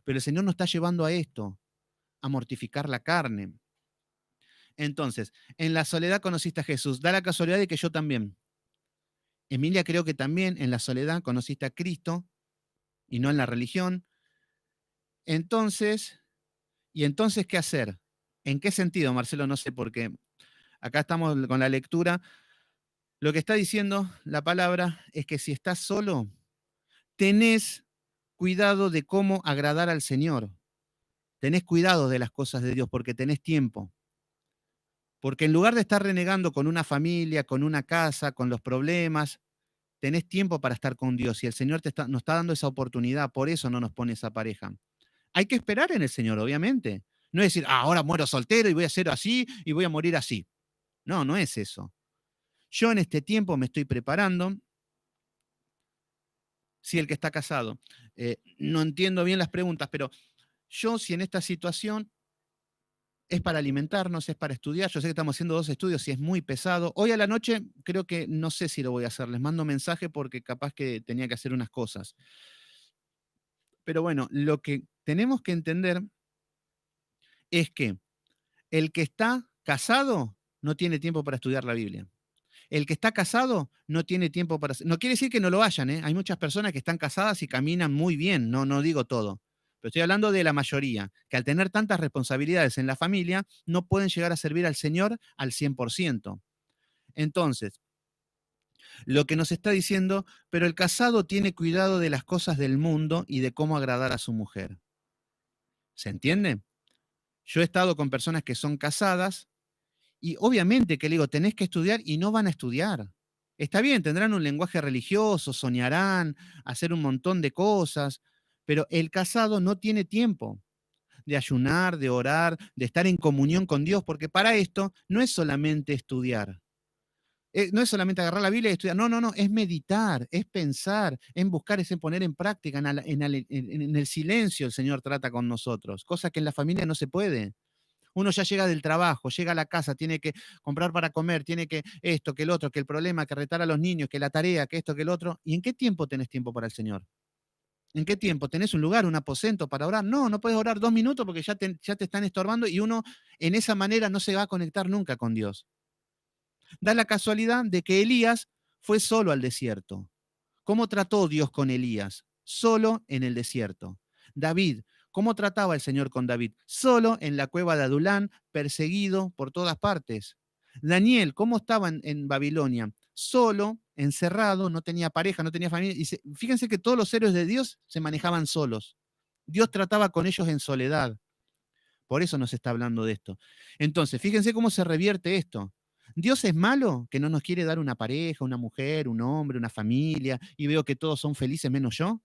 Pero el Señor nos está llevando a esto, a mortificar la carne. Entonces, en la soledad conociste a Jesús. Da la casualidad de que yo también. Emilia creo que también en la soledad conociste a Cristo y no en la religión. Entonces, ¿y entonces qué hacer? ¿En qué sentido, Marcelo? No sé, porque acá estamos con la lectura. Lo que está diciendo la palabra es que si estás solo, tenés cuidado de cómo agradar al Señor. Tenés cuidado de las cosas de Dios porque tenés tiempo. Porque en lugar de estar renegando con una familia, con una casa, con los problemas, tenés tiempo para estar con Dios y el Señor nos está dando esa oportunidad, por eso no nos pone esa pareja. Hay que esperar en el Señor, obviamente. No es decir, ahora muero soltero y voy a ser así y voy a morir así. No, no es eso. Yo en este tiempo me estoy preparando. Si el que está casado, no entiendo bien las preguntas, pero yo si en esta situación es para alimentarnos, es para estudiar. Yo sé que estamos haciendo 2 estudios y es muy pesado. Hoy a la noche creo que no sé si lo voy a hacer. Les mando mensaje porque capaz que tenía que hacer unas cosas. Pero bueno, lo que tenemos que entender es que el que está casado no tiene tiempo para estudiar la Biblia. El que está casado no tiene tiempo para. No quiere decir que no lo hayan, ¿eh? Hay muchas personas que están casadas y caminan muy bien, no digo todo. Pero estoy hablando de la mayoría, que al tener tantas responsabilidades en la familia, no pueden llegar a servir al Señor al 100%. Entonces, lo que nos está diciendo, pero el casado tiene cuidado de las cosas del mundo y de cómo agradar a su mujer. ¿Se entiende? Yo he estado con personas que son casadas. Y obviamente que le digo, tenés que estudiar y no van a estudiar. Está bien, tendrán un lenguaje religioso, soñarán, hacer un montón de cosas, pero el casado no tiene tiempo de ayunar, de orar, de estar en comunión con Dios, porque para esto no es solamente estudiar. No es solamente agarrar la Biblia y estudiar, no, es meditar, es pensar, en buscar, es en poner en práctica, en el silencio el Señor trata con nosotros, cosa que en la familia no se puede. Uno ya llega del trabajo, llega a la casa, tiene que comprar para comer, tiene que esto, que el otro, que el problema, que retar a los niños, que la tarea, que esto, que el otro. ¿Y en qué tiempo tenés tiempo para el Señor? ¿En qué tiempo? ¿Tenés un lugar, un aposento para orar? No, no puedes orar 2 minutos porque ya te están estorbando y uno en esa manera no se va a conectar nunca con Dios. Da la casualidad de que Elías fue solo al desierto. ¿Cómo trató Dios con Elías? Solo en el desierto. David, ¿cómo trataba el Señor con David? Solo en la cueva de Adulán, perseguido por todas partes. Daniel, ¿cómo estaba en Babilonia? Solo, encerrado, no tenía pareja, no tenía familia. Y fíjense que todos los héroes de Dios se manejaban solos. Dios trataba con ellos en soledad. Por eso nos está hablando de esto. Entonces, fíjense cómo se revierte esto. Dios es malo, que no nos quiere dar una pareja, una mujer, un hombre, una familia, y veo que todos son felices menos yo.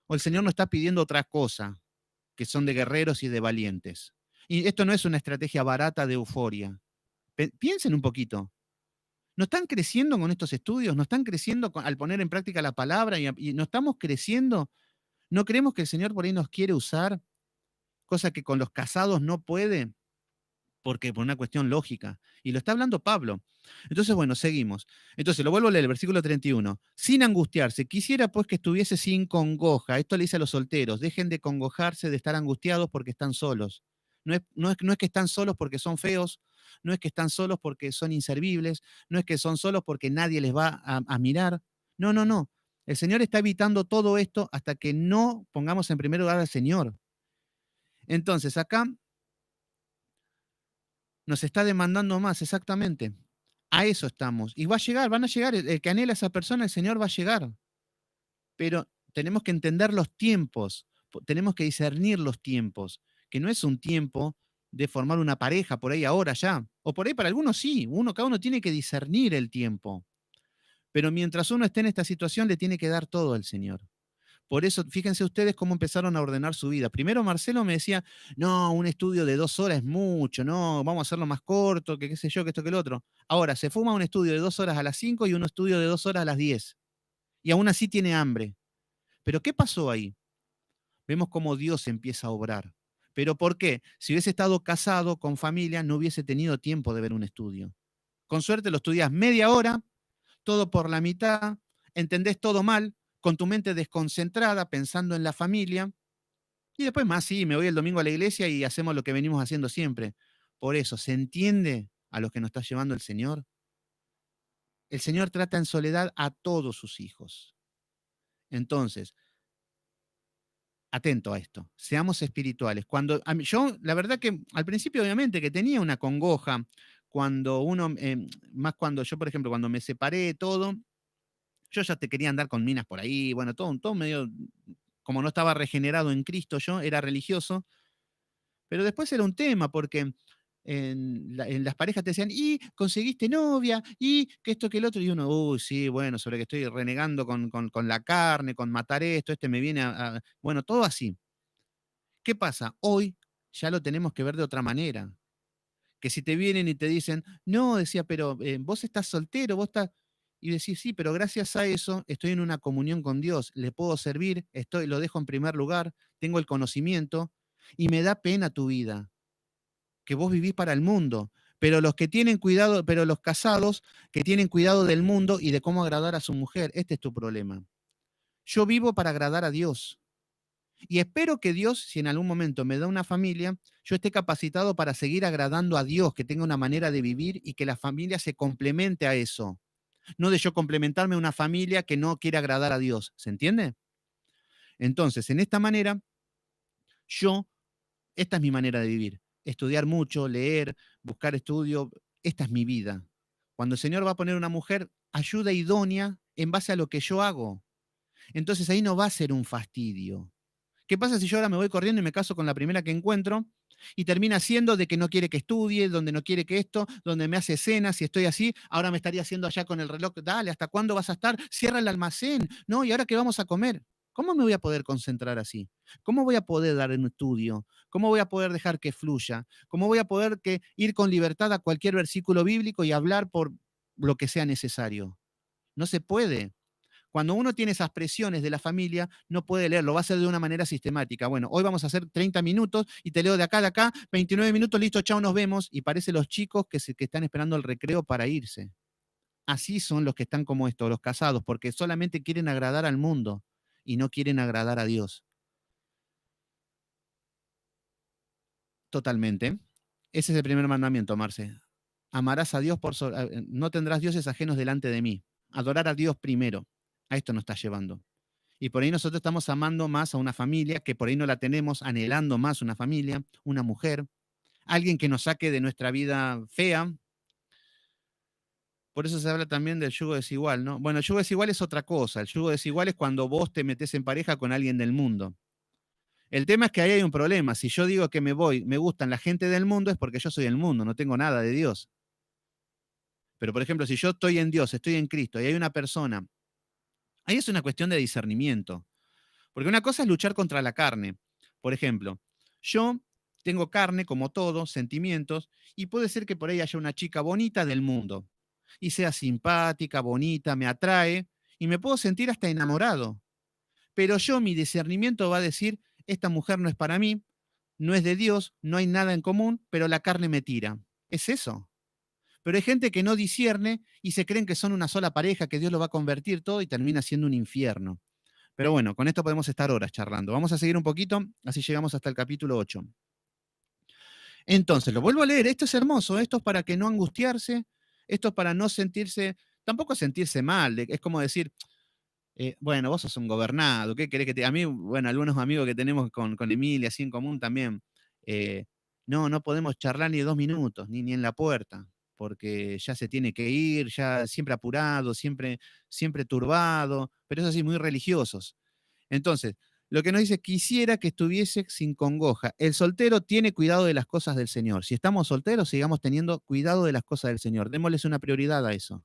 O el Señor nos está pidiendo otra cosa, que son de guerreros y de valientes. Y esto no es una estrategia barata de euforia. Piensen un poquito. ¿No están creciendo con estos estudios? ¿No están creciendo al poner en práctica la palabra? ¿Y no estamos creciendo? ¿No creemos que el Señor por ahí nos quiere usar? Cosa que con los casados no puede. Porque por una cuestión lógica. Y lo está hablando Pablo. Entonces, bueno, seguimos. Entonces, lo vuelvo a leer, el versículo 31. Sin angustiarse, quisiera pues que estuviese sin congoja. Esto le dice a los solteros, dejen de congojarse, de estar angustiados porque están solos. No es que están solos porque son feos, no es que están solos porque son inservibles, no es que son solos porque nadie les va a mirar. No. El Señor está evitando todo esto hasta que no pongamos en primer lugar al Señor. Entonces, acá nos está demandando más, exactamente. A eso estamos. Y va a llegar, van a llegar. El que anhela a esa persona, el Señor va a llegar. Pero tenemos que entender los tiempos, tenemos que discernir los tiempos, que no es un tiempo de formar una pareja por ahí ahora ya. O por ahí para algunos sí, cada uno tiene que discernir el tiempo. Pero mientras uno esté en esta situación, le tiene que dar todo al Señor. Por eso, fíjense ustedes cómo empezaron a ordenar su vida. Primero Marcelo me decía, no, un estudio de 2 horas es mucho, no, vamos a hacerlo más corto, que qué sé yo, que esto, que el otro. Ahora, se fuma un estudio de 2 horas a las 5 y un estudio de 2 horas a las 10. Y aún así tiene hambre. Pero ¿qué pasó ahí? Vemos cómo Dios empieza a obrar. ¿Pero por qué? Si hubiese estado casado con familia, no hubiese tenido tiempo de ver un estudio. Con suerte lo estudias media hora, todo por la mitad, entendés todo mal, con tu mente desconcentrada, pensando en la familia, y después más, sí, me voy el domingo a la iglesia y hacemos lo que venimos haciendo siempre. Por eso, ¿se entiende a los que nos está llevando el Señor? El Señor trata en soledad a todos sus hijos. Entonces, atento a esto, seamos espirituales. Yo, la verdad que al principio obviamente que tenía una congoja, cuando uno, más cuando yo, por ejemplo, cuando me separé, todo, yo ya te quería andar con minas por ahí, bueno, todo medio, como no estaba regenerado en Cristo yo, era religioso, pero después era un tema porque en las parejas te decían, y conseguiste novia, y que esto, que el otro, y uno, uy, sí, bueno, sobre que estoy renegando con la carne, con matar esto, este me viene bueno, todo así. ¿Qué pasa? Hoy ya lo tenemos que ver de otra manera. Que si te vienen y te dicen, no, decía, pero vos estás soltero, vos estás. Y decís, sí, pero gracias a eso estoy en una comunión con Dios, le puedo servir, lo dejo en primer lugar, tengo el conocimiento y me da pena tu vida, que vos vivís para el mundo. Pero los que tienen cuidado, pero los casados que tienen cuidado del mundo y de cómo agradar a su mujer, este es tu problema. Yo vivo para agradar a Dios. Y espero que Dios, si en algún momento me da una familia, yo esté capacitado para seguir agradando a Dios, que tenga una manera de vivir y que la familia se complemente a eso. No de yo complementarme a una familia que no quiere agradar a Dios. ¿Se entiende? Entonces, en esta manera, yo, esta es mi manera de vivir. Estudiar mucho, leer, buscar estudio, esta es mi vida. Cuando el Señor va a poner una mujer, ayuda idónea en base a lo que yo hago. Entonces ahí no va a ser un fastidio. ¿Qué pasa si yo ahora me voy corriendo y me caso con la primera que encuentro y termina siendo de que no quiere que estudie, donde no quiere que esto, donde me hace cenas, si estoy así, ahora me estaría haciendo allá con el reloj, dale, ¿hasta cuándo vas a estar? Cierra el almacén, ¿no? ¿Y ahora qué vamos a comer? ¿Cómo me voy a poder concentrar así? ¿Cómo voy a poder dar un estudio? ¿Cómo voy a poder dejar que fluya? ¿Cómo voy a poder ir con libertad a cualquier versículo bíblico y hablar por lo que sea necesario? No se puede. Cuando uno tiene esas presiones de la familia, no puede leer, lo va a hacer de una manera sistemática. Bueno, hoy vamos a hacer 30 minutos y te leo de acá, 29 minutos, listo, chao, nos vemos. Y parece los chicos que están esperando el recreo para irse. Así son los que están como estos, los casados, porque solamente quieren agradar al mundo y no quieren agradar a Dios. Totalmente. Ese es el primer mandamiento, Marce. Amarás a Dios no tendrás dioses ajenos delante de mí. Adorar a Dios primero. A esto nos está llevando. Y por ahí nosotros estamos amando más a una familia, que por ahí no la tenemos, anhelando más una familia, una mujer, alguien que nos saque de nuestra vida fea. Por eso se habla también del yugo desigual, ¿no? Bueno, el yugo desigual es otra cosa. El yugo desigual es cuando vos te metés en pareja con alguien del mundo. El tema es que ahí hay un problema. Si yo digo que me gustan la gente del mundo, es porque yo soy el mundo, no tengo nada de Dios. Pero, por ejemplo, si yo estoy en Dios, estoy en Cristo, y hay una persona, ahí es una cuestión de discernimiento. Porque una cosa es luchar contra la carne. Por ejemplo, yo tengo carne como todo, sentimientos, y puede ser que por ahí haya una chica bonita del mundo, y sea simpática, bonita, me atrae, y me puedo sentir hasta enamorado. Pero mi discernimiento va a decir, esta mujer no es para mí, no es de Dios, no hay nada en común, pero la carne me tira. Es eso. Pero hay gente que no discierne y se creen que son una sola pareja, que Dios lo va a convertir todo y termina siendo un infierno. Pero bueno, con esto podemos estar horas charlando. Vamos a seguir un poquito, así llegamos hasta el capítulo 8. Entonces, lo vuelvo a leer, esto es hermoso, esto es para que no angustiarse, esto es para no sentirse, tampoco sentirse mal, es como decir, bueno, vos sos un gobernado, ¿qué querés que te...? A mí, bueno, algunos amigos que tenemos con Emilia, así en común también, eh, no podemos charlar ni 2 minutos, ni en la puerta, porque ya se tiene que ir, ya siempre apurado, siempre turbado, pero eso sí, muy religiosos. Entonces, Lo que nos dice, quisiera que estuviese sin congoja. El soltero tiene cuidado de las cosas del Señor. Si estamos solteros, sigamos teniendo cuidado de las cosas del Señor. Démosles una prioridad a eso.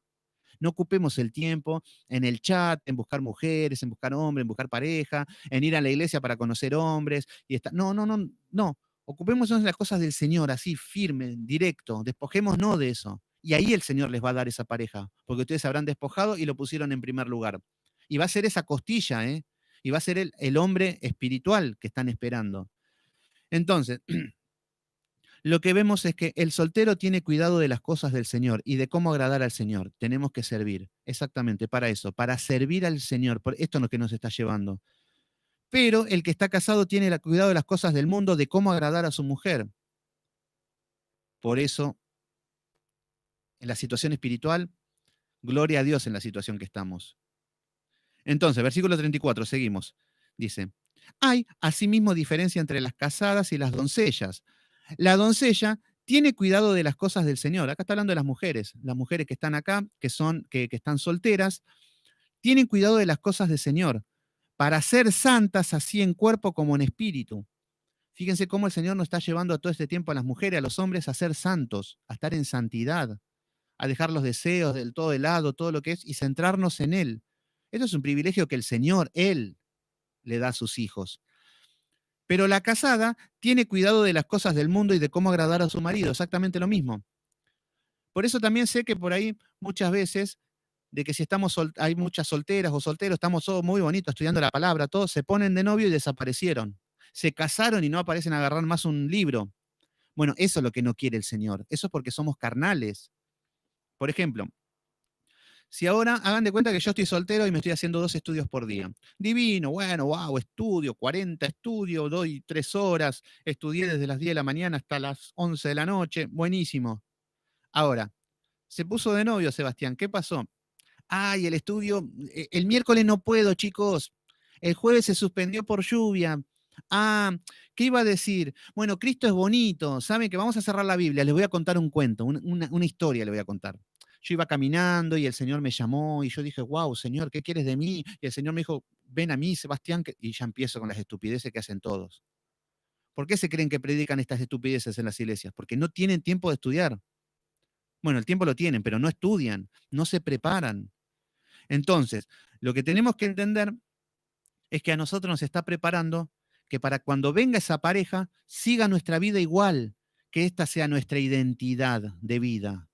No ocupemos el tiempo en el chat, en buscar mujeres, en buscar hombres, en buscar pareja, en ir a la iglesia para conocer hombres. No, no, no, no. Ocupémonos de las cosas del Señor, así, firme, directo. Despojémonos de eso. Y ahí el Señor les va a dar esa pareja, porque ustedes se habrán despojado y lo pusieron en primer lugar. Y va a ser esa costilla, ¿eh? Y va a ser el hombre espiritual que están esperando. Entonces, lo que vemos es que el soltero tiene cuidado de las cosas del Señor y de cómo agradar al Señor. Tenemos que servir, exactamente, para eso, para servir al Señor. Esto es lo que nos está llevando. Pero el que está casado tiene el cuidado de las cosas del mundo, de cómo agradar a su mujer. Por eso, en la situación espiritual, gloria a Dios en la situación que estamos. Entonces, versículo 34, seguimos. Dice, hay asimismo diferencia entre las casadas y las doncellas. La doncella tiene cuidado de las cosas del Señor. Acá está hablando de las mujeres que están acá, que están solteras, tienen cuidado de las cosas del Señor, para ser santas así en cuerpo como en espíritu. Fíjense cómo el Señor nos está llevando a todo este tiempo a las mujeres, a los hombres, a ser santos, a estar en santidad, a dejar los deseos del todo de lado, todo lo que es, y centrarnos en Él. Esto es un privilegio que el Señor, Él, le da a sus hijos. Pero la casada tiene cuidado de las cosas del mundo y de cómo agradar a su marido, exactamente lo mismo. Por eso también sé que por ahí muchas veces, de que si hay muchas solteras o solteros, estamos todos muy bonitos estudiando la palabra, todos se ponen de novio y desaparecieron. Se casaron y no aparecen a agarrar más un libro. Bueno, eso es lo que no quiere el Señor. Eso es porque somos carnales. Por ejemplo, si ahora hagan de cuenta que yo estoy soltero y me estoy haciendo 2 estudios por día. Divino, bueno, wow, estudio, 40 estudios, doy 3 horas, estudié desde las 10 de la mañana hasta las 11 de la noche, buenísimo. Ahora, se puso de novio Sebastián, ¿qué pasó? Ay, el estudio, el miércoles no puedo, chicos. El jueves se suspendió por lluvia. Ah, ¿qué iba a decir? Bueno, Cristo es bonito. ¿Saben que vamos a cerrar la Biblia? Les voy a contar un cuento, una historia les voy a contar. Yo iba caminando y el Señor me llamó y yo dije, wow, Señor, ¿qué quieres de mí? Y el Señor me dijo, ven a mí, Sebastián, y ya empiezo con las estupideces que hacen todos. ¿Por qué se creen que predican estas estupideces en las iglesias? Porque no tienen tiempo de estudiar. Bueno, el tiempo lo tienen, pero no estudian, no se preparan. Entonces, lo que tenemos que entender es que a nosotros nos está preparando que para cuando venga esa pareja, siga nuestra vida igual, que esta sea nuestra identidad de vida,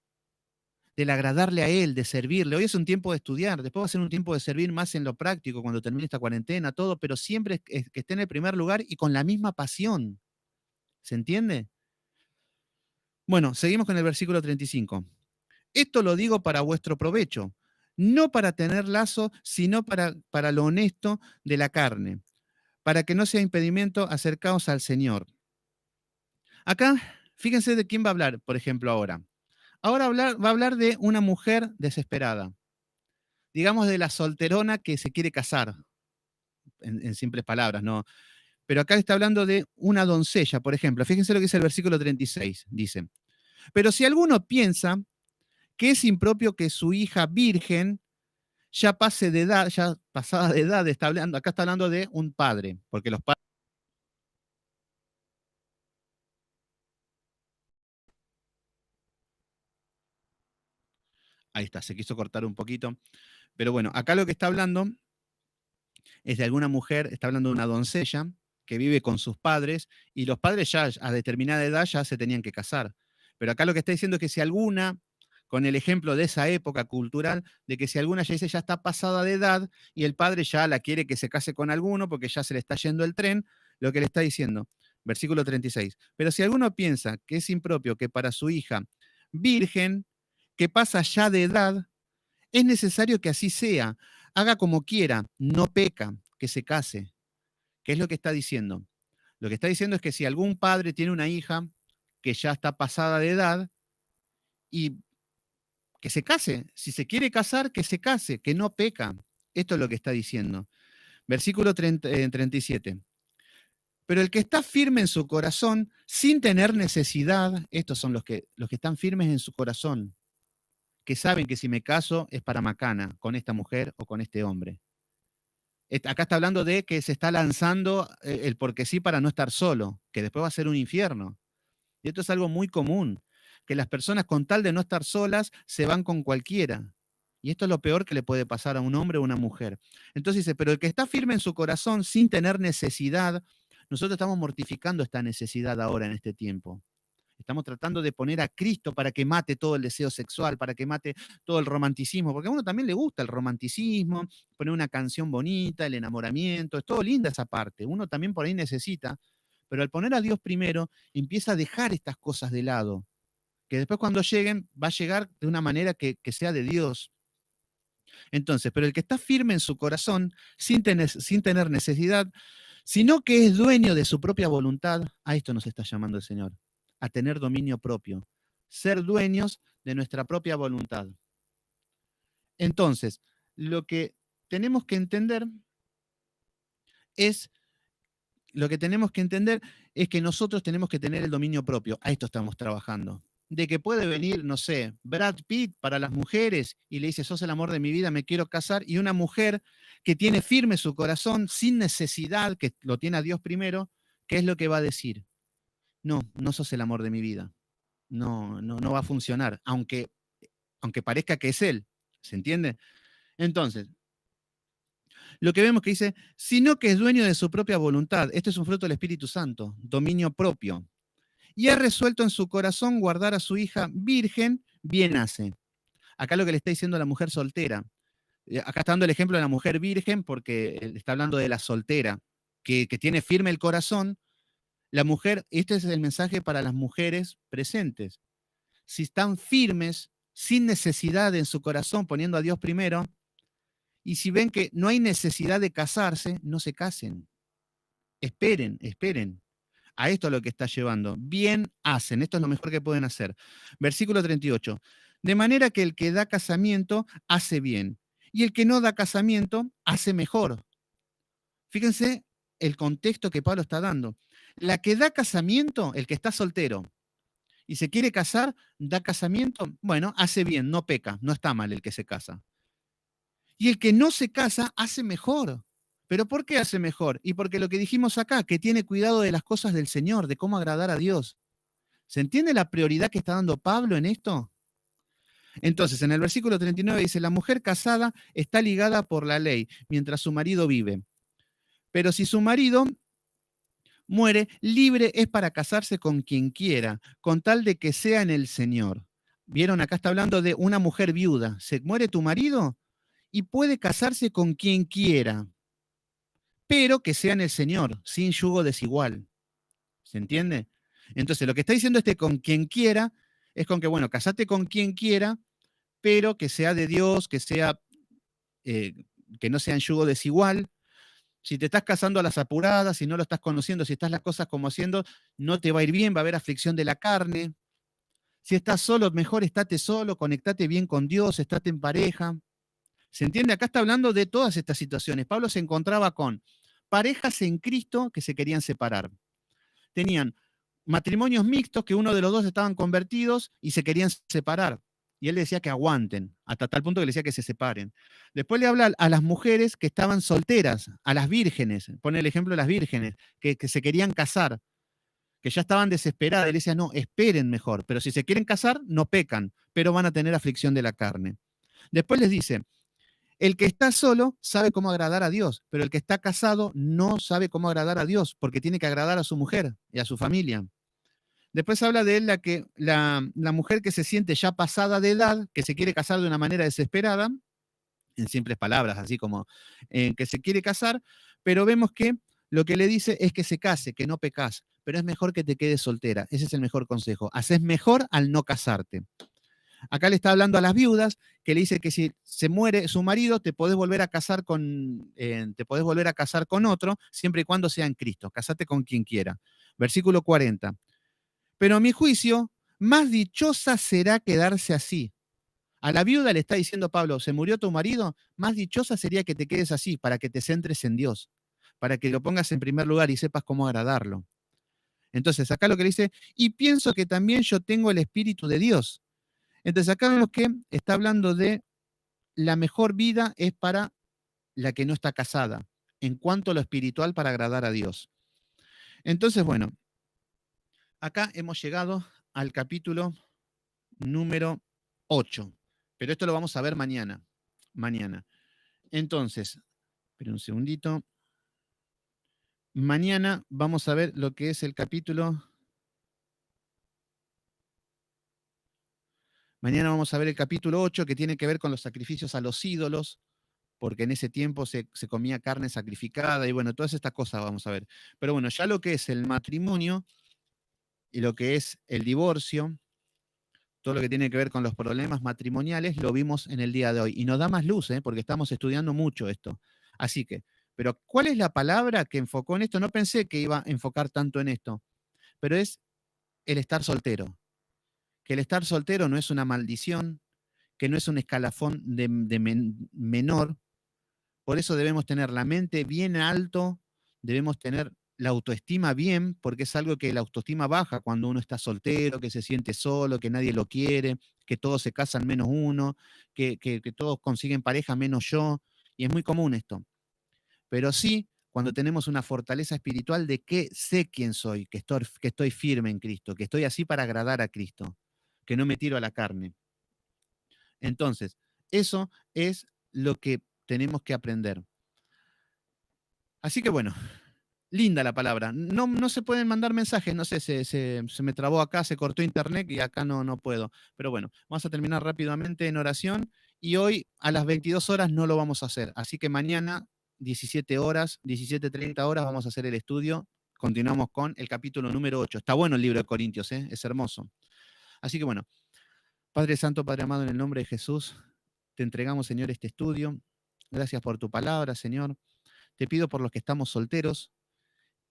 del agradarle a Él, de servirle. Hoy es un tiempo de estudiar, después va a ser un tiempo de servir más en lo práctico cuando termine esta cuarentena, todo, pero siempre que esté en el primer lugar y con la misma pasión. ¿Se entiende? Bueno, seguimos con el versículo 35. Esto lo digo para vuestro provecho, no para tener lazo, sino para lo honesto de la carne, para que no sea impedimento acercaos al Señor. Acá, fíjense de quién va a hablar, por ejemplo, ahora. Ahora va a hablar de una mujer desesperada, digamos de la solterona que se quiere casar, en simples palabras, ¿no? Pero acá está hablando de una doncella, por ejemplo. Fíjense lo que dice el versículo 36, dice, pero si alguno piensa que es impropio que su hija virgen ya pase de edad, ya pasada de edad, acá está hablando de un padre, porque los padres... Ahí está, se quiso cortar un poquito. Pero bueno, acá lo que está hablando es de alguna mujer, está hablando de una doncella que vive con sus padres y los padres ya a determinada edad ya se tenían que casar. Pero acá lo que está diciendo es que si alguna, con el ejemplo de esa época cultural, de que si alguna ya dice ya está pasada de edad y el padre ya la quiere que se case con alguno porque ya se le está yendo el tren, lo que le está diciendo, versículo 36, pero si alguno piensa que es impropio que para su hija virgen, que pasa ya de edad, es necesario que así sea, haga como quiera, no peca, que se case. ¿Qué es lo que está diciendo? Lo que está diciendo es que si algún padre tiene una hija que ya está pasada de edad y que se case, si se quiere casar, que se case, que no peca. Esto es lo que está diciendo. Versículo 37. Pero el que está firme en su corazón, sin tener necesidad, estos son los que están firmes en su corazón, que saben que si me caso es para macana con esta mujer o con este hombre. Acá está hablando de que se está lanzando el porque sí para no estar solo, que después va a ser un infierno. Y esto es algo muy común, que las personas con tal de no estar solas se van con cualquiera. Y esto es lo peor que le puede pasar a un hombre o una mujer. Entonces dice, pero el que está firme en su corazón sin tener necesidad, nosotros estamos mortificando esta necesidad ahora en este tiempo. Estamos tratando de poner a Cristo para que mate todo el deseo sexual, para que mate todo el romanticismo, porque a uno también le gusta el romanticismo, poner una canción bonita, el enamoramiento, es todo linda esa parte. Uno también por ahí necesita, pero al poner a Dios primero, empieza a dejar estas cosas de lado, que después cuando lleguen, va a llegar de una manera que sea de Dios. Entonces, pero el que está firme en su corazón, sin tener necesidad, sino que es dueño de su propia voluntad, a esto nos está llamando el Señor, a tener dominio propio, ser dueños de nuestra propia voluntad. Entonces, lo que tenemos que entender es, que nosotros tenemos que tener el dominio propio. A esto estamos trabajando. De que puede venir, no sé, Brad Pitt para las mujeres y le dice, sos el amor de mi vida, me quiero casar, y una mujer que tiene firme su corazón, sin necesidad, que lo tiene a Dios primero, ¿qué es lo que va a decir? No, no sos el amor de mi vida. No, no, no va a funcionar, aunque parezca que es él. ¿Se entiende? Entonces, lo que vemos que dice, sino que es dueño de su propia voluntad. Esto es un fruto del Espíritu Santo, dominio propio. Y ha resuelto en su corazón guardar a su hija virgen, bien hace. Acá lo que le está diciendo a la mujer soltera. Acá está dando el ejemplo de la mujer virgen porque está hablando de la soltera, que tiene firme el corazón. La mujer, este es el mensaje para las mujeres presentes. Si están firmes, sin necesidad en su corazón, poniendo a Dios primero, y si ven que no hay necesidad de casarse, no se casen. Esperen, esperen. A esto es lo que está llevando. Bien hacen, esto es lo mejor que pueden hacer. Versículo 38. De manera que el que da casamiento hace bien, y el que no da casamiento hace mejor. Fíjense el contexto que Pablo está dando. La que da casamiento, el que está soltero, y se quiere casar, da casamiento, bueno, hace bien, no peca, no está mal el que se casa. Y el que no se casa hace mejor. ¿Pero por qué hace mejor? Y porque lo que dijimos acá, que tiene cuidado de las cosas del Señor, de cómo agradar a Dios. ¿Se entiende la prioridad que está dando Pablo en esto? Entonces, en el versículo 39 dice, la mujer casada está ligada por la ley mientras su marido vive. Pero si su marido muere, libre es para casarse con quien quiera, con tal de que sea en el Señor. ¿Vieron? Acá está hablando de una mujer viuda. ¿Se muere tu marido? Y puede casarse con quien quiera, pero que sea en el Señor, sin yugo desigual. ¿Se entiende? Entonces, lo que está diciendo este con quien quiera es con que, bueno, casate con quien quiera, pero que sea de Dios, eh, que no sea en yugo desigual. Si te estás casando a las apuradas, si no lo estás conociendo, si estás las cosas como haciendo, no te va a ir bien, va a haber aflicción de la carne. Si estás solo, mejor estate solo, conectate bien con Dios, estate en pareja. ¿Se entiende? Acá está hablando de todas estas situaciones. Pablo se encontraba con parejas en Cristo que se querían separar. Tenían matrimonios mixtos que uno de los dos estaban convertidos y se querían separar. Y él le decía que aguanten, hasta tal punto que le decía que se separen. Después le habla a las mujeres que estaban solteras, a las vírgenes, pone el ejemplo de las vírgenes, que se querían casar, que ya estaban desesperadas. Él decía, no, esperen mejor, pero si se quieren casar, no pecan, pero van a tener aflicción de la carne. Después les dice, el que está solo sabe cómo agradar a Dios, pero el que está casado no sabe cómo agradar a Dios, porque tiene que agradar a su mujer y a su familia. Después habla de él la mujer que se siente ya pasada de edad, que se quiere casar de una manera desesperada, en simples palabras, así como que se quiere casar, pero vemos que lo que le dice es que se case, que no pecas, pero es mejor que te quedes soltera. Ese es el mejor consejo. Haces mejor al no casarte. Acá le está hablando a las viudas, que le dice que si se muere su marido, te podés volver a casar con otro, siempre y cuando sea en Cristo. Casate con quien quiera. Versículo 40. Pero a mi juicio, más dichosa será quedarse así. A la viuda le está diciendo Pablo, ¿se murió tu marido? Más dichosa sería que te quedes así, para que te centres en Dios, para que lo pongas en primer lugar y sepas cómo agradarlo. Entonces, acá lo que le dice, y pienso que también yo tengo el Espíritu de Dios. Entonces, acá vemos que está hablando de la mejor vida es para la que no está casada. en cuanto a lo espiritual para agradar a Dios. Entonces, bueno, acá hemos llegado al capítulo número 8, pero esto lo vamos a ver mañana. Mañana. Entonces, esperen un segundito. Mañana vamos a ver lo que es el capítulo. Mañana vamos a ver el capítulo 8, que tiene que ver con los sacrificios a los ídolos, porque en ese tiempo se comía carne sacrificada y bueno, todas estas cosas vamos a ver. Pero bueno, ya lo que es el matrimonio y lo que es el divorcio, todo lo que tiene que ver con los problemas matrimoniales, lo vimos en el día de hoy. Y nos da más luz, porque estamos estudiando mucho esto. Así que, pero ¿cuál es la palabra que enfocó en esto? No pensé que iba a enfocar tanto en esto, pero es el estar soltero. Que el estar soltero no es una maldición, que no es un escalafón menor. Por eso debemos tener la mente bien alto, debemos tener la autoestima bien, porque es algo que la autoestima baja cuando uno está soltero, que se siente solo, que nadie lo quiere, que todos se casan menos uno, que todos consiguen pareja menos yo, y es muy común esto. Pero sí, cuando tenemos una fortaleza espiritual de que sé quién soy, que estoy firme en Cristo, que estoy así para agradar a Cristo, que no me tiro a la carne. Entonces, eso es lo que tenemos que aprender. Así que bueno, linda la palabra. No, no se pueden mandar mensajes, no sé, se me trabó acá, se cortó internet y acá no puedo. Pero bueno, vamos a terminar rápidamente en oración y hoy a las 22 horas no lo vamos a hacer. Así que mañana, 17 horas, 17:30 horas, vamos a hacer el estudio. Continuamos con el capítulo número 8. Está bueno el libro de Corintios, es hermoso. Así que bueno, Padre Santo, Padre amado, en el nombre de Jesús, te entregamos, Señor, este estudio. Gracias por tu palabra, Señor. Te pido por los que estamos solteros,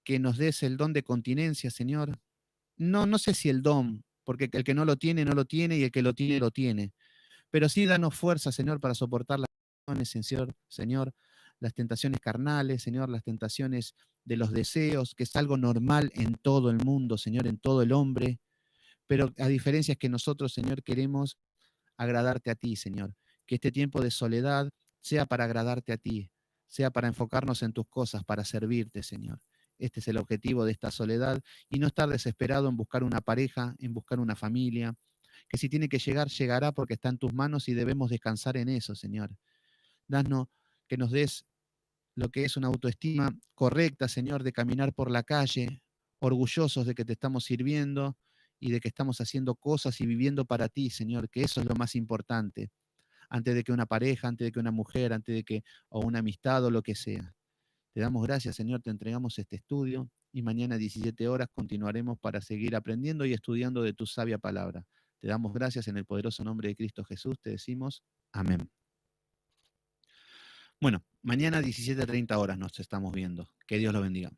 que nos des el don de continencia, Señor. No sé si el don, porque el que no lo tiene, no lo tiene, y el que lo tiene, lo tiene. Pero sí danos fuerza, Señor, para soportar las tentaciones, Señor, las tentaciones carnales, Señor, las tentaciones de los deseos, que es algo normal en todo el mundo, Señor, en todo el hombre. Pero a diferencia es que nosotros, Señor, queremos agradarte a ti, Señor. Que este tiempo de soledad sea para agradarte a ti, sea para enfocarnos en tus cosas, para servirte, Señor. Este es el objetivo de esta soledad y no estar desesperado en buscar una pareja, en buscar una familia, que si tiene que llegar, llegará porque está en tus manos y debemos descansar en eso, Señor. Danos que nos des lo que es una autoestima correcta, Señor, de caminar por la calle, orgullosos de que te estamos sirviendo y de que estamos haciendo cosas y viviendo para ti, Señor, que eso es lo más importante, antes de que una pareja, antes de que una mujer, antes de que o una amistad o lo que sea. Te damos gracias, Señor, te entregamos este estudio y mañana a 17 horas continuaremos para seguir aprendiendo y estudiando de tu sabia palabra. Te damos gracias en el poderoso nombre de Cristo Jesús, te decimos amén. Bueno, mañana a 17:30 horas nos estamos viendo. Que Dios lo bendiga.